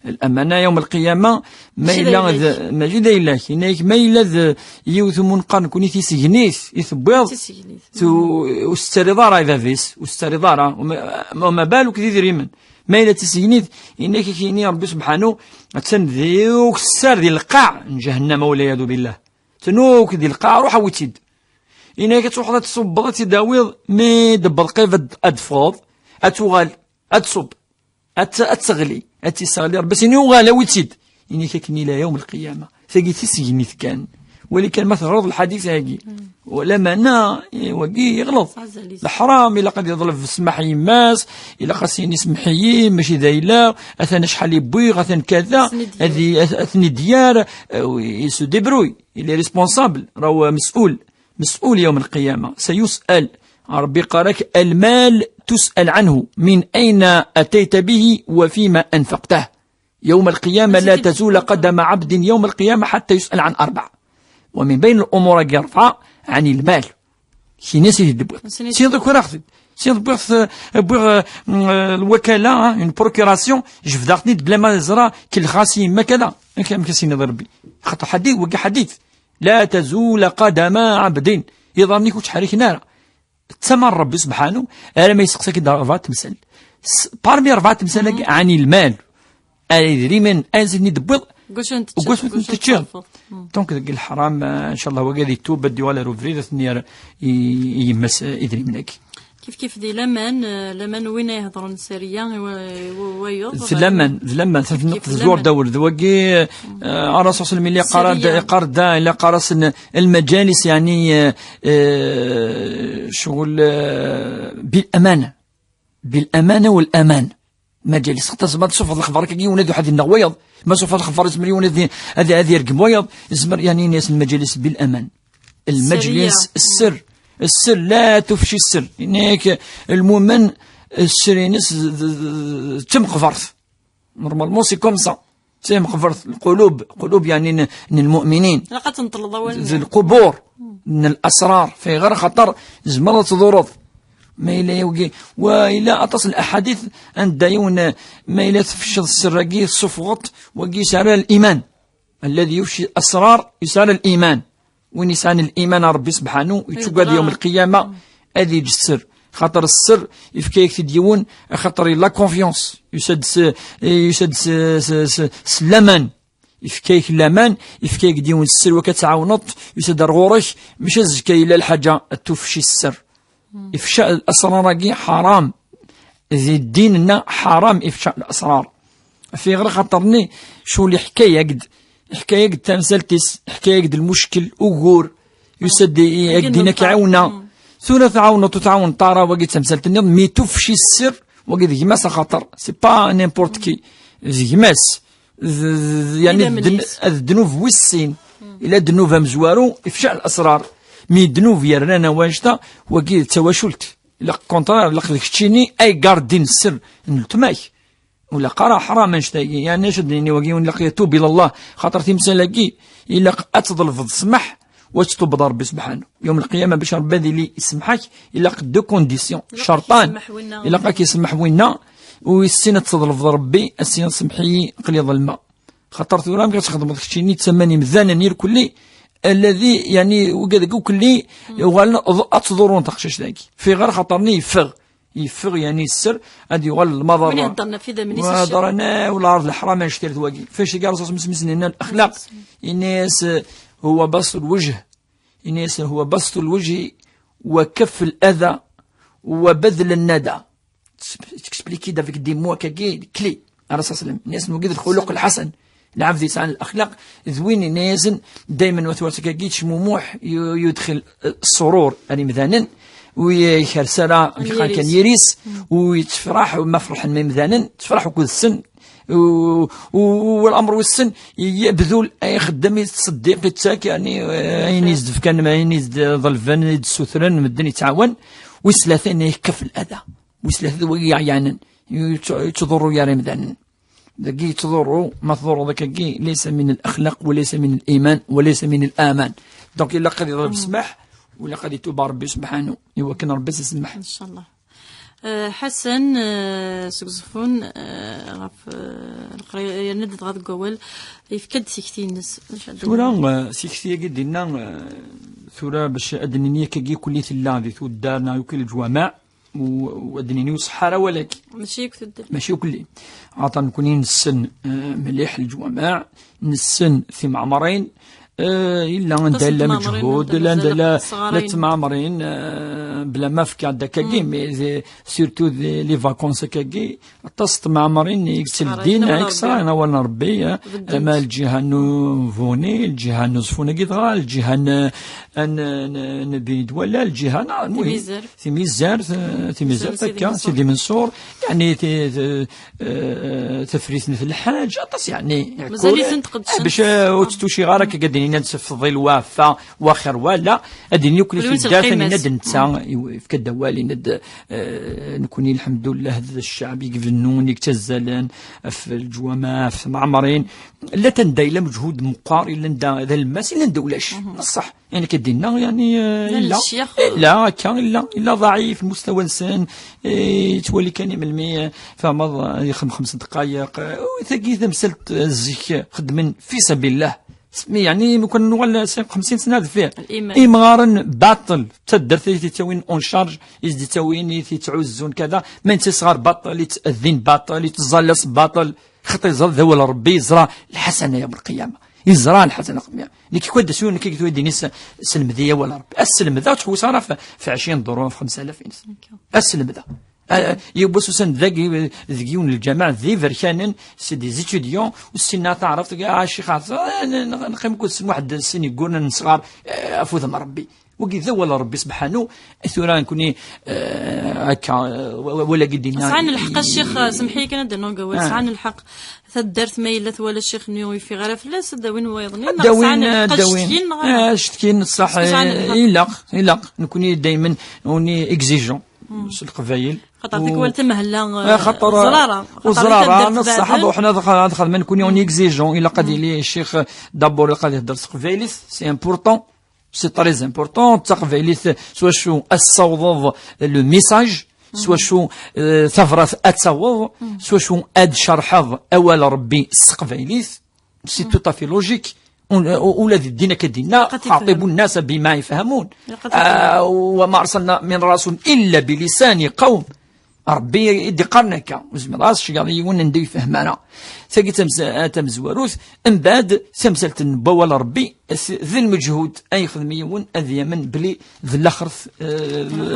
الأمانة يوم القيامة ما إلا ما جد إلا هناك ما إلا يوث منقرن كوني تيسجنيث يثبيض واسترضارة إذا فيس واسترضارة وما بالك ذي ذريمن ما إلا تسينيت إنك كيني ربي سبحانه تنذيوك السار ديال القاع جهنم والعياذ بالله تنوك ديال القاع روح وتيد إنك تروح تصب تداويض مي دبر قيفد أدفوض أتوغال أتصب أتغلي أتسغلي ربي سينيو غالا وتيد إنك كني لا يوم القيامة ثقي تسينيت كان ولكن مثلا رض الحديث هاكي ولا معنى وقي يغلط الحرام إلا قد يظل في السماح يماس إلا خاصين يسمحيين ماشي ذايلا أثنا شحال يبويغ أثنا كذا هذه أثني ديار يسو ديبروي إلي ريسبونسابل راهو مسؤول يوم القيامة سيسأل ربي قالك المال تسأل عنه من أين أتيت به وفيما أنفقته يوم القيامة لا تزول قدم عبد يوم القيامة حتى يسأل عن 4 ومن بين الأمور يرفع عن المال شي ناس يدبغ سي دوك راخد سي بغ الوكالة اون بروكوراسيون جفداغتني بلا ما زرا كل خاصي ما كذا كان كسيني ضربي خاطر حديث وقع حديث لا تزول قدم عبد يظني كنت حريك نار تسمى ربي سبحانه انا ما يسقسك 4 تمثال بارمي 4 تمثال عن المال ادري من ازني دبغ وقلت تتشير دونك ذاك الحرام ان شاء الله هو قاعد يتوب بدي ولا روفري ثنيا يمس ادري منك كيف دي لمن وين يهضرون سريا ويوض لمن في نقطة الزور دور ذوقي الرسول صلى الله عليه وسلم قرد إلى قرص المجالس يعني شغل بالأمانة والأمان مجالس خاطر تشوف هذا الخبر كي ونادو حد النغويض ما شوف هذا الخبر اسمري ونادي هذا يرقم ويض اسمر يعني ناس المجالس بالأمان المجلس السر لا تفشي السر هناك المؤمن السر ناس تم قفرت نورمالمون سي كوم سا تم قفرت القلوب يعني المؤمنين لقد تنطلضوا القبور من الأسرار في غير خطر زمرت ظروف ما إلا يوقي وإلا أتصل الأحاديث أن دايون ما إلا تفشل السراقي الصفغط وقي سار الإيمان الذي يفشي الأسرار يسار الإيمان وين يسان الإيمان ربي سبحانه يتشقى يوم القيامة هذه السر خاطر السر يفكيك تديون خاطر لا كونفيونس يسد سلامان يفكيك اللامان يفكيك ديون السر وكتعاونط يسد الغورش مش الزكاية إلا الحاجة تفشي السر إفشاء الأسرار حرام ذي الدين حرام إفشاء الأسرار في غير خاطرني شو اللي حكاية قد تمثلتس حكاية قد المشكل أغور يسد دينا كعونا ثلاث تعاون طارا وقد تمثلتني مي تفشي السر وقد يماس خطر سي با نيمبورت كي يماس يعني الذنوب والسين إلا الذنوب مزوارو إفشاء الأسرار مي دنوب يرانا واجدا وكي تواشلت لا كونترار لا خديتيني اي غاردين السر نلتماي ولا قرا حرام نشتاقي يعني شدني وكي نلقى يتوب الى الله خاطر تمسلاكي الا اتظل في السمح وتطوب ربي سبحانه يوم القيامه باش ربي لي يسمحك الا دو كونديسيون شرطان الا قاك يسمح وينا والسنه تظل في ربي السنه سمحي قليض الماء خاطر ثورام كتخدم تشيني تسماني مزانا نير كلي الذي يعني وقال كلي يغال أتصدرون تخشش ذاك في غير خطرني يفغ يعني السر هذه يغال المضر من يهضرنا في ذا من وهضرنا ولا عرض الحرام اشتري ثواقي فاش قال رصاص مسمسنين الأخلاق الناس هو بسط الوجه الناس هو بسط الوجه وكف الأذى وبذل الندى تكسبليكي دا فيك دي موا كلي الرسول صلى الله عليه وسلم الناس موجود الخلق الحسن العبد يسعى الأخلاق ذوين نازن دائما وتوارتكاكيت شموموح يدخل السرور يعني مثلا ويخرسلا كان يريس ويتفرح ومفرح مثلا تفرح وكل السن والأمر والسن يبذل أي خدام يتصدق يتساك يعني عين يزدف كان ما عين ظلفان يدسوثران مدن يتعاون وثلاثين يكف الأذى وثلاثة ويعيانا يتضروا يا رمضان ذاكي تضروا ما تضروا ذاك ليس من الأخلاق وليس من الإيمان وليس من الآمان دونك إلا قد يضرب يسمح ولا قد يتوب ربي سبحانه هو كان ربي يسمح إن شاء الله. حسن سكزفون غاف القرايه ندت غاد قول يفكد سيكتي الناس ثورة سيكتي قدنا ثورة باش أدنيني كي كلية الله ذي ثود دارنا وكل الجوامع ودنيني وصحارى ولكن ماشي كل عطا نكونين نسن مليح الجوامع نسن في معمرين إلا ندير مجهود لا تمعمرين بلا ما فكا داكاكي مي سيرتو لي فاكونس كاكي تصط معمرين يكسل الدين اكسرا انا وانا ربي ما الجهه نوفوني الجهه نوزفونا كيدغا الجهه نبي دولا الجهه المهم تيميزار تكا سيدي منصور يعني تفريثني في الحاج اطاس يعني باش وتشي غارك قادين نتفضل وافا واخر ولا اديني كل شيء دافن ند نتا في كدوالي ند نكوني الحمد لله هذا الشعب يقفنون يكتزلن في الجوامع في معمرين لا تنداي لا مجهود مقارن الا ندا هذا الماس الا ندولاش الصح يعني كدينا يعني لا كان الا ضعيف المستوى انسان تولي كان يملمي فما 5 دقائق ثقيث مسلت الزيك خدمن في سبيل الله يعني ممكن نقول 50 سنه فيه إمغارن باطل تدر تاوين اون شارج يزدي تاوين تعوزون كذا ما انت صغار باطل يتاذين باطل يتزلص باطل خطي زل ذو ربي يزرع الحسنه يوم القيامه يزرع الحسنه قمية اللي كي كود سون كي تودي نيس السلم ولا ربي السلم ذا تحوس راه في 20 دورو في 5000 السلم ذا يبصوا سن ذاكيون الجماعة ذي فركانن سي دي زيتيديون والسنة تعرف شي خاطر نقيم كل سن واحد السن يقولنا نصغار افوذ ربي وكذا ولا ربي سبحانه ثورا نكوني هكا ولا قدينا صحن الحق الشيخ سمحي كان دنا نقول صحن الحق ثدرت ميلت ولا الشيخ نيوي في غرف لا داوين ويضني داوين شتكين صح إلا نكوني دائما وني اكزيجون القبايل خاطر ديك ولت مهلا زراره نصح وحنا دخل ما نكوني اون اكزيجون الا قال لي الشيخ دابور قال يهضر سقفايليث سي امبورطون سي تري امبورطون تقفايليث سوا شو الصوض لو ميساج سوا شو ثفرة اتصوض سوا شو اد شرحض اول ربي سقفايليث سي تو في لوجيك والذي دينا كدينا خاطبوا الناس بما يفهمون وما أرسلنا من رسول إلا بلسان قوم ربي يدي قرنك وزمي راس شي يون ندي فهمنا ثقي تمزوروث من بعد سمسلت النبوة لربي ذي المجهود أي خدميون أذي من بلي ذي الأخرث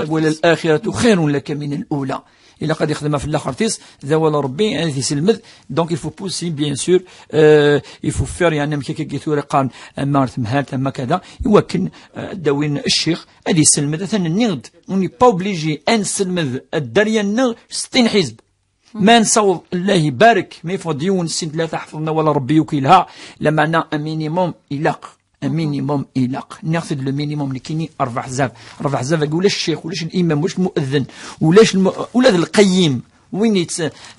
ولا الآخرة خير لك من الأولى إلا قد يخدم في الآخر تيس ذا ولا ربي هذه سلمذ دونك يفو بوسي بيان سور يفو فير يعني مكي كيثوري قارن مارت مهال تما كذا يوكن داوين الشيخ هذه سلمذ ثاني النغد وني با اوبليجي ان سلمذ الدريا النغ 60 حزب ما نصوض الله يبارك ما يفض يون السن ثلاثة حفظنا ولا ربي يوكلها لمعنى مينيموم إلاق مينيموم إلاق ناخذ لو مينيموم اللي كاينين 4 حزاب 4 حزاب ولاش الشيخ ولاش الإمام ولاش المؤذن ولاش ولا القيم وين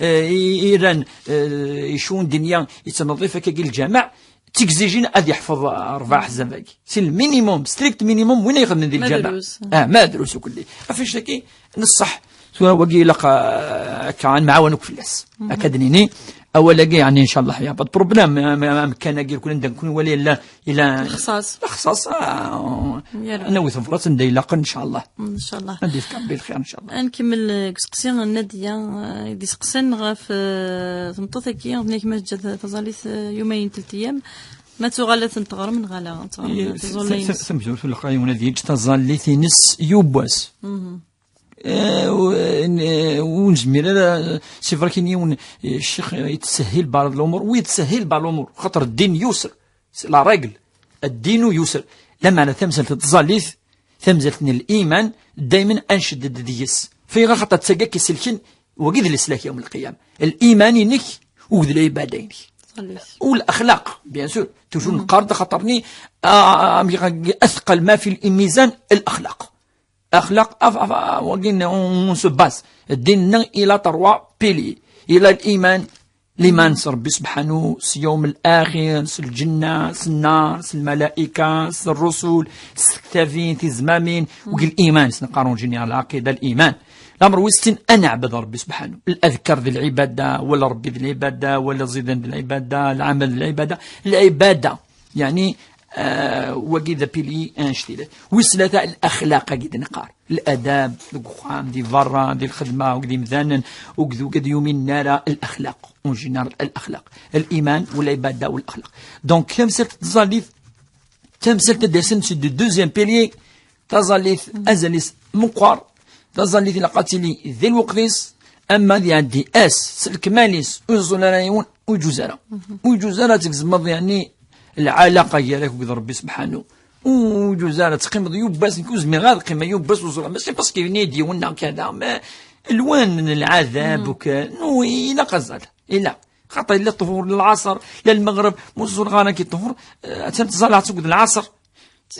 إيران يشون دنيا يتنظف كاكي الجامع تكزيجين أذ يحفظ 4 حزاب سي المينيموم ستريكت مينيموم وين يخدم ذي الجامع ما دروس كله فاش تاكي نصح سواء وقي لقى كان معاونك في الناس أكادنيني أولا يعني إن شاء الله يا بعض بروبلام ما كان أجي يكون عندك كون ولي لا إلى خصاص أنا وثفرات ندي لاقن إن شاء الله إن شاء الله ندير بالخير إن شاء الله نكمل قسقسين النادية يدي سقسين غاف تمطوثكي غنيك مسجد تظليث يومين 3 أيام ما تغلث تغر من غلا سمجور في القايم ونادي تظليث نس يوبواس ونجمير هذا سي كاين الشيخ يتسهل بعض الامور ويتسهل بعض الامور خاطر الدين يسر لا راجل الدين يسر لما انا ثمزلت تظليث ثمزلتني الايمان دائما انشد ديس في غير خاطر تسقاك سلكن وقيد الاسلاك يوم القيامه الايمان ينك وذ العبادين والاخلاق بيان سور توجور نقارد خاطرني اثقل ما في الميزان الاخلاق وقلنا اون سو باس الدين الى 3 بيلي الى الايمان الايمان ربي سبحانه اليوم الاخر الجنه النار الملائكه الرسل الكتابين الزمامين وقل الايمان نقارن جينيرال العقيده الايمان الامر وستين انا عبد ربي سبحانه الاذكار ذي العباده ولا ربي ذي العباده ولا زيدان ذي العباده العمل ذي العباده يعني وكذا بيلي انشتيلات وسلاتا الاخلاق كيد نقار الاداب القوام دي فرا دي الخدمه وكدي مذنن وكذو كد يومين نارا الاخلاق اون جينيرال الاخلاق الايمان والعباده والاخلاق دونك تمسلت تزاليف تمسلت دسن سي دو دوزيام بيلي تزاليف ازاليس مقار تزاليف لقاتلي ذي الوقتيس اما دي عندي اس سلك ماليس وزولارايون وجوزاره وجوزاره تكزمض يعني العلاقه ديالك وكذا ربي سبحانه وجوزاره تقيم يوباس نكوز مي غير قيمه يوباس وزولا ماشي باسكو ينادي ونا كذا ما الوان من العذاب وكان الى قزل الى خاطر الا الطهور للعصر لا المغرب موزول غانا كي الطهور تنتظل تقعد العصر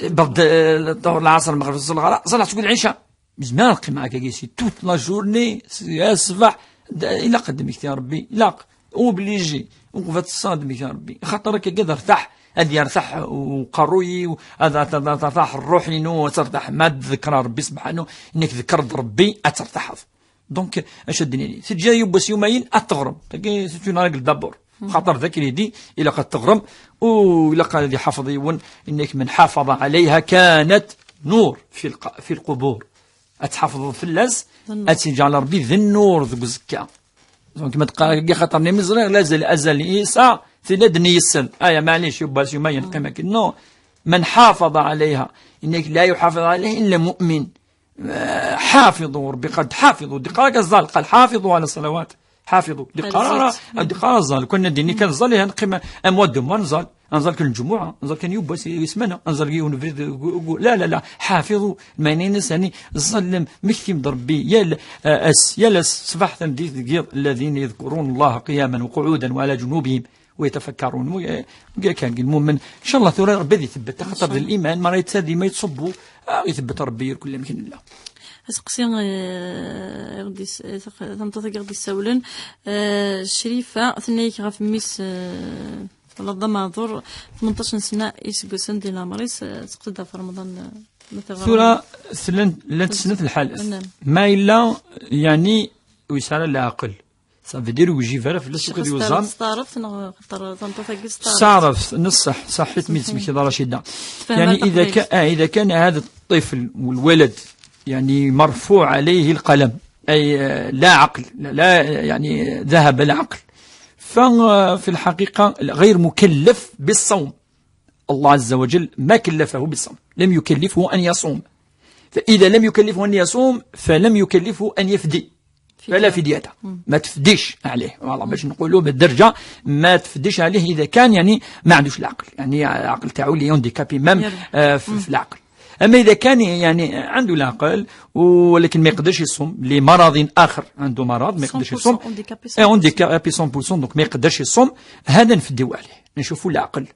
برد الطهور العصر المغرب الصلاه صلاه تقعد العشاء زمان القيمه هكا كيسي توت لا جورني الصباح الى قدمك يا ربي لا اوبليجي وقفت الصادمك يا ربي خاطر هكا كذا ارتاح هذا يرتاح وقروي وهذا ترتاح الروحي نو ترتاح ما تذكر ربي سبحانه انك ذكرت ربي اترتاح دونك اش الدنيا تجي يوبس يومين اتغرم تلقى سيتون راجل دابور خاطر ذاك يدي الى قد تغرم ولا قال لي حافظ يون انك من حافظ عليها كانت نور في القبور اتحافظ في اللز اتجعل ربي ذي النور ذو الزكاه دونك ما تلقى خاطرني من صغير لازال ازل عيسى في لدني يسل معليش يوباس يومين قيمك نو من حافظ عليها انك لا يحافظ عليها الا مؤمن حافظوا ربي قد حافظوا دقارة الزال قال حافظوا على الصلوات حافظوا دقارة الزال كنا ديني كان الزال هنا قيمة أمواد ما نزال كل الجمعة نزال كان يوباس يسمنا نزال لا حافظوا المعنينس يعني ظلم مكتم ربي يا صباح تنديث الذين يذكرون الله قياما وقعودا وعلى جنوبهم ويتفكرون كان المؤمن ان شاء الله ثورة ربي يثبت خاطر الايمان ما يتسادي ما يتصبوا يثبت ربي كل يمكن الله اسقسي غدي تنطيق غدي السولن الشريفه ثنيك غاف ميس ولا ضماضر 18 سنه يسقسن ديال الامريس تقصدها في رمضان ثورة لا تسنت الحال ما الا يعني ويسال العقل صافي دير ويجي فيرا في السوق ديال الوزان تعرف نصح صحيت ميت سميت رشيده يعني اذا كان هذا الطفل والولد يعني مرفوع عليه القلم اي لا عقل لا يعني ذهب العقل ففي الحقيقه غير مكلف بالصوم الله عز وجل ما كلفه بالصوم لم يكلفه ان يصوم فاذا لم يكلفه ان يصوم فلم يكلفه ان يفدي فلا فديته ما تفديش عليه والله باش نقولوا بالدرجه ما تفديش عليه اذا كان يعني ما عندوش العقل يعني العقل تاعو لي هانديكابي مام في العقل اما اذا كان يعني عنده العقل ولكن ما يقدرش يصوم لمرض اخر عنده مرض ما يقدرش يصوم هانديكابي 100% دونك ما يقدرش يصوم هذا نفديو عليه نشوفوا العقل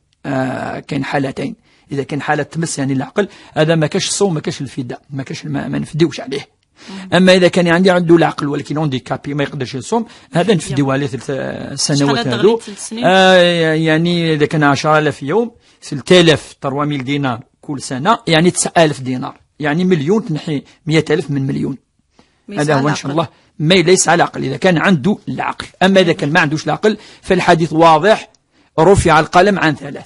كاين حالتين اذا كان حاله تمس يعني العقل هذا ما كاش الصوم ما كاش الفداء ما كاش ما نفديوش عليه اما اذا كان عنده العقل ولكن هانديكابي ما يقدرش يصوم هذا نفديو عليه 3 سنوات هذو يعني اذا كان 10000 يوم 3300 دينار كل سنه يعني 9000 دينار يعني مليون تنحي 100,000 من مليون هذا هو ان شاء الله ما ليس على العقل اذا كان عنده العقل اما اذا كان ما عندوش العقل فالحديث واضح رفع القلم عن 3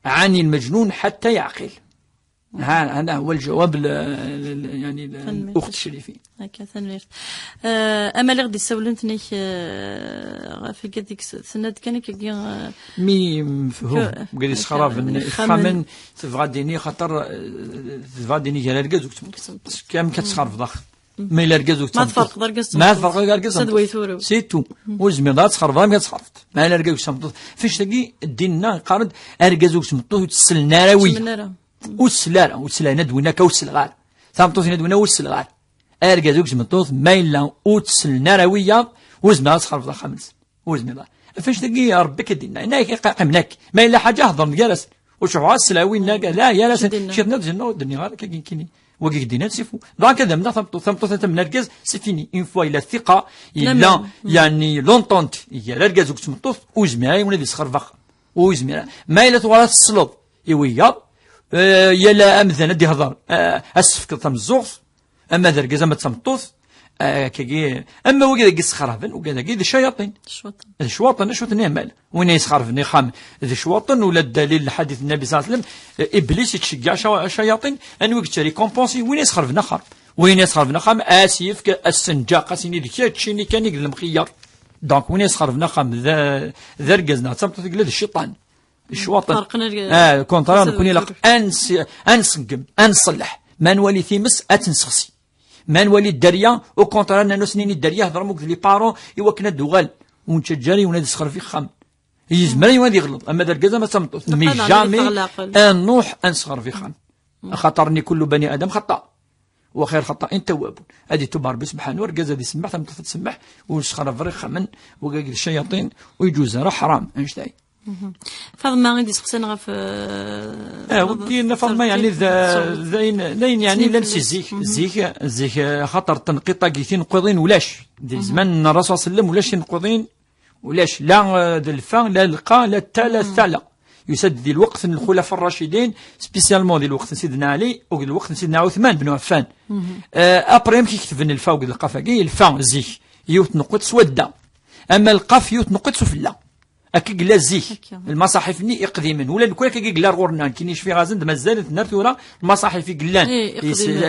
عن المجنون حتى يعقل هذا هو الجواب يعني الاخت الشريفين هكا ثنوير اما اللي غادي يسولن تنيك في قديك سنه كان كي مي مفهوم قال لي سخراب خامن تفغاديني خاطر تفغاديني جال ركز كام كتسخرف ضخ ما الا ركز ما تفرق دركز ما تفرق ركز سيتو وزميضات تسخرف ما كتسخرف ما الا ركز فاش تلقي ديننا قارد ركز وسمطو تسل ناروي وسلا ندونا كوسلغار ثامطوث ندونا وسلغار ارجازوك زمطوث مايلا وتسل نارويه وزنا صخرف خمس وزنا فاش تلقي يا ربي كدينا هناك قمناك ما الا حاجه هضر جالس وشوف السلاوي لا يا لاس شفنا الجنه الدنيا غير كاين وكي دينا تسيفو دونك هذا من ثامطوث تم نرجز سي فيني اون فوا الى الثقه الا يعني لونطونت يا رجازوك زمطوث وزماي ولا صخرف وزماي ما الا تورا الصلب يويا يلا امذن دي هضر اسفك تم الزغف اما دركز اما تمطوث كي اما وكذا قص خرافن وكذا كي الشياطين الشواطن يعمل وين يسخرفني خام ذي شواطن ولا الدليل الحديث النبي صلى الله عليه وسلم ابليس يتشجع الشياطين ان ويكتري كومبونسي وين يسخرفنا خام وين يسخرفنا خام اسيف السنجا قاسيني ديك هادشي كان يقدر المخيار دونك وين يسخرفنا خام ذا ركزنا تمطط قلد الشيطان الشواطن كونترا نكون يلق انسقم انصلح ما نولي ثيمس اتنسخسي ما نولي الدريا او كونترا نانو سنين الدريا هضرموك لي بارون يوكنا دوغال ونتجاري ونادي سخر في خام يزمر يوادي يغلط اما دركزا ما تمطط مي جامي نوح انصغر في خام خاطرني كل بني ادم خطا وخير خطا تواب هذه تبار بسبحانه وركز هذه سمح تمطط تسمح وسخر فريخ من وقاقل الشياطين ويجوز راه حرام انشتاي فاطمه غادي تسقسينا غف ودي فاطمه يعني زين يعني لا نسي زيك خاطر تنقيط كيتين نقضين ولاش دي زمان الرسول صلى الله عليه وسلم ولاش نقضين ولاش لا الفا لا القا لا التا لا الثلا يسد ذي الوقت الخلفاء الراشدين سبيسيالمون ذي الوقت سيدنا علي او الوقت سيدنا عثمان بن عفان ابريم كي كتب الفا وقد القفاقي الفا زيك يوت نقط سودا اما القاف يوت نقط سفلا أكي قلا زيك المصاحف ني يقديمن ولا نكون كي قلا غورنان كي نيش في غازن مازالت نرثورا المصاحف قلان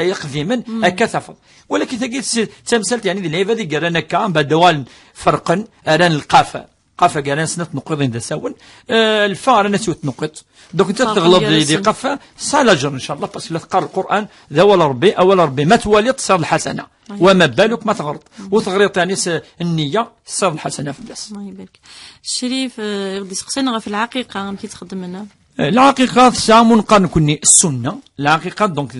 يقديمن هكا ثفض ولكن تلقيت تمثلت يعني ذي العيبه ذي قرانا كام بدوال فرقا اران القافه قافه قرانا سنه نقضين ذا ساون الفار انا سوت نقط دوك انت تغلط دي قافه سالاجر ان شاء الله بس لا تقرا القران ذا ولا ربي اول ربي ما تولي تصير الحسنه وما بالك ما تغلط وتغريط يعني النيه تصير الحسنه في الناس. الله يبارك. الشريف غادي سقسينا في العقيقه كي تخدم منها العقيقة سامون قان كوني السنة العقيقة دونك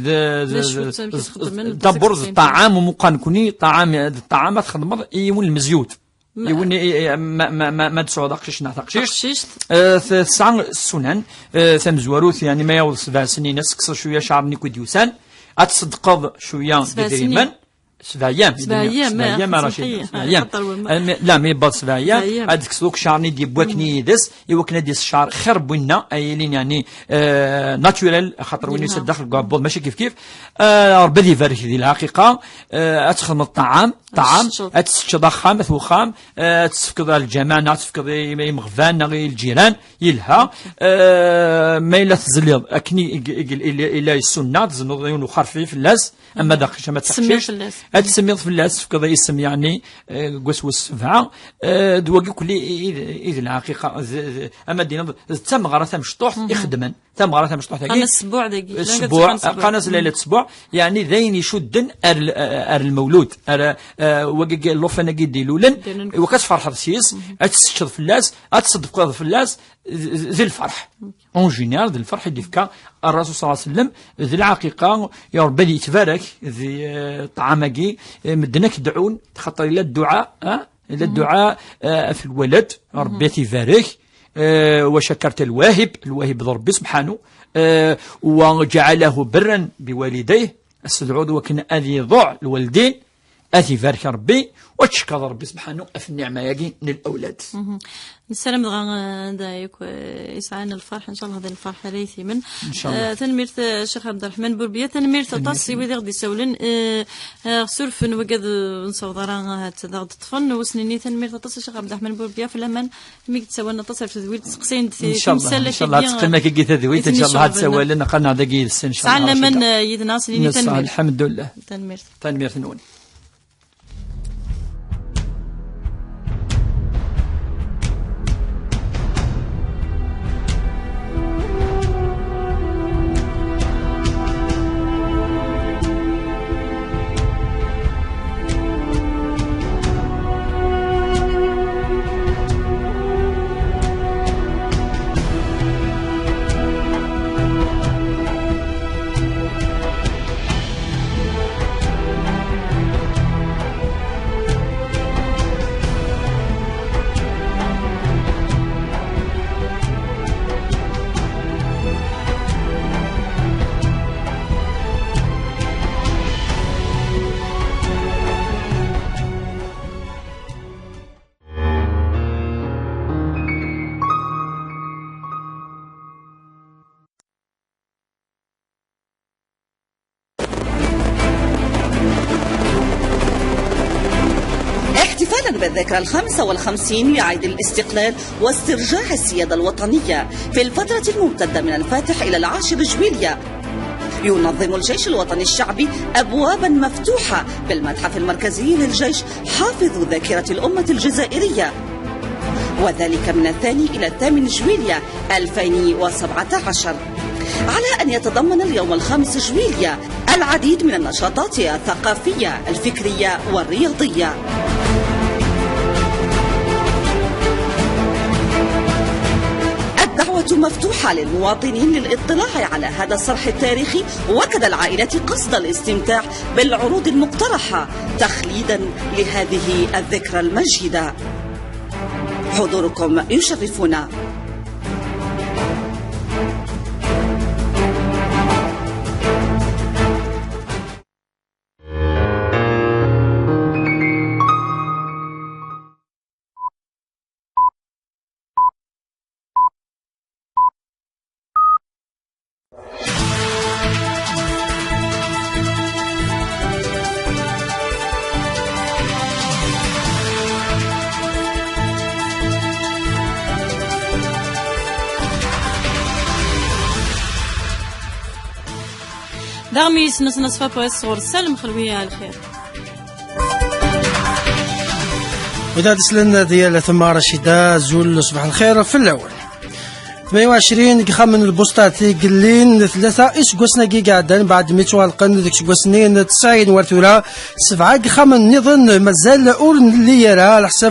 دبر الطعام ومقان كوني الطعام تخدم يون المزيوت يون ما تسعود قشيش نعتقشيش سان السنن ثم زواروث يعني ما يوض 7 سنين نسكس شوية شعر نيكو ديوسان أتصدقض شوية بدريمان 7 أيام 7 أيام راشد 7 أيام لا ما يبقى 7 أيام هذيك سلوك شعرني دي بوكني يدس يوكنا دي الشعر خير بونا أيلين يعني ناتشورال خاطر وين يسد داخل قبول ماشي كيف ربي يبارك ذي الحقيقة أتخدم الطعام أتستضخم ثوخام تسفكض الجماعة تسفكض مغفان الجيران يلها ما إلا تزليض أكني إلا السنة تزنض وخرفي في اللاس أما داخل ما تحشيش تسميض في اللاس فكذا يسم يعني قسوس 7 دواقي كل إذ الحقيقة أما دينا تم غرة مشطوح يخدمن تم غرة مشطوح أنا الأسبوع دقيقة أسبوع قناص ليلة أسبوع يعني ذين يشدن المولود وقي اللوفنا قيدي لولن وكتفرح حرسيس أتسشد في اللاس أتصدق في اللاس ذي الفرح اون جينيرال ذي الفرح اللي فكا الرسول صلى الله عليه وسلم ذي العقيقة يا ربي يتبارك ذي طعامكي مدناك دعون خاطر إلى الدعاء إلى الدعاء في الولد ربي يبارك وشكرت الواهب ربي سبحانه وجعله برا بوالديه السدعود وكان أذي ضع الوالدين أذي بارك ربي وتشكر ربي سبحانه في النعمة يجي للأولاد. السلام دايك يسعنا الفرح إن شاء الله هذا الفرح ريثي من إن شاء الله. تنميرت الشيخ عبد الرحمن بوربية تنميرت تصي وذي غدي سولن سورفن وقد نصوض راه هذا الطفن وسنيني تنميرت تصي الشيخ عبد الرحمن بوربية في الأمان ميك تسولنا تصل في ذويل تسقسين إن شاء الله إن شاء الله تقلنا كي جيت ذويل إن شاء الله تسوي لنا قلنا هذا جيل السن إن شاء الله. سعنا من يدنا سنيني تنميرت الحمد لله تنميرت نون. واحتفالا بالذكرى 55 لعيد الاستقلال واسترجاع السيادة الوطنية في الفترة الممتدة من الفاتح إلى 10 جويلية، ينظم الجيش الوطني الشعبي أبوابا مفتوحة بالمتحف المركزي للجيش حافظ ذاكرة الأمة الجزائرية، وذلك من 2 إلى 8 جويلية 2017، على أن يتضمن اليوم 5 جويلية العديد من النشاطات الثقافية الفكرية والرياضية. الدعوة مفتوحة للمواطنين للاطلاع على هذا الصرح التاريخي، وكذا العائلة قصد الاستمتاع بالعروض المقترحة تخليدا لهذه الذكرى المجيدة. حضوركم يشرفنا. دغمي نصفى بويس صور السلم خلوية على الخير. وإذا تسلنا ديال ثم رشيدة زول صباح الخير في الأول 28 خمن البوسطاتي قلين 3 إسقوسنا قاعدين بعد ميتو القن ذيك إسقوسنين 90 ورثولا 7 خمن نظن مازال أول اللي يرى على حساب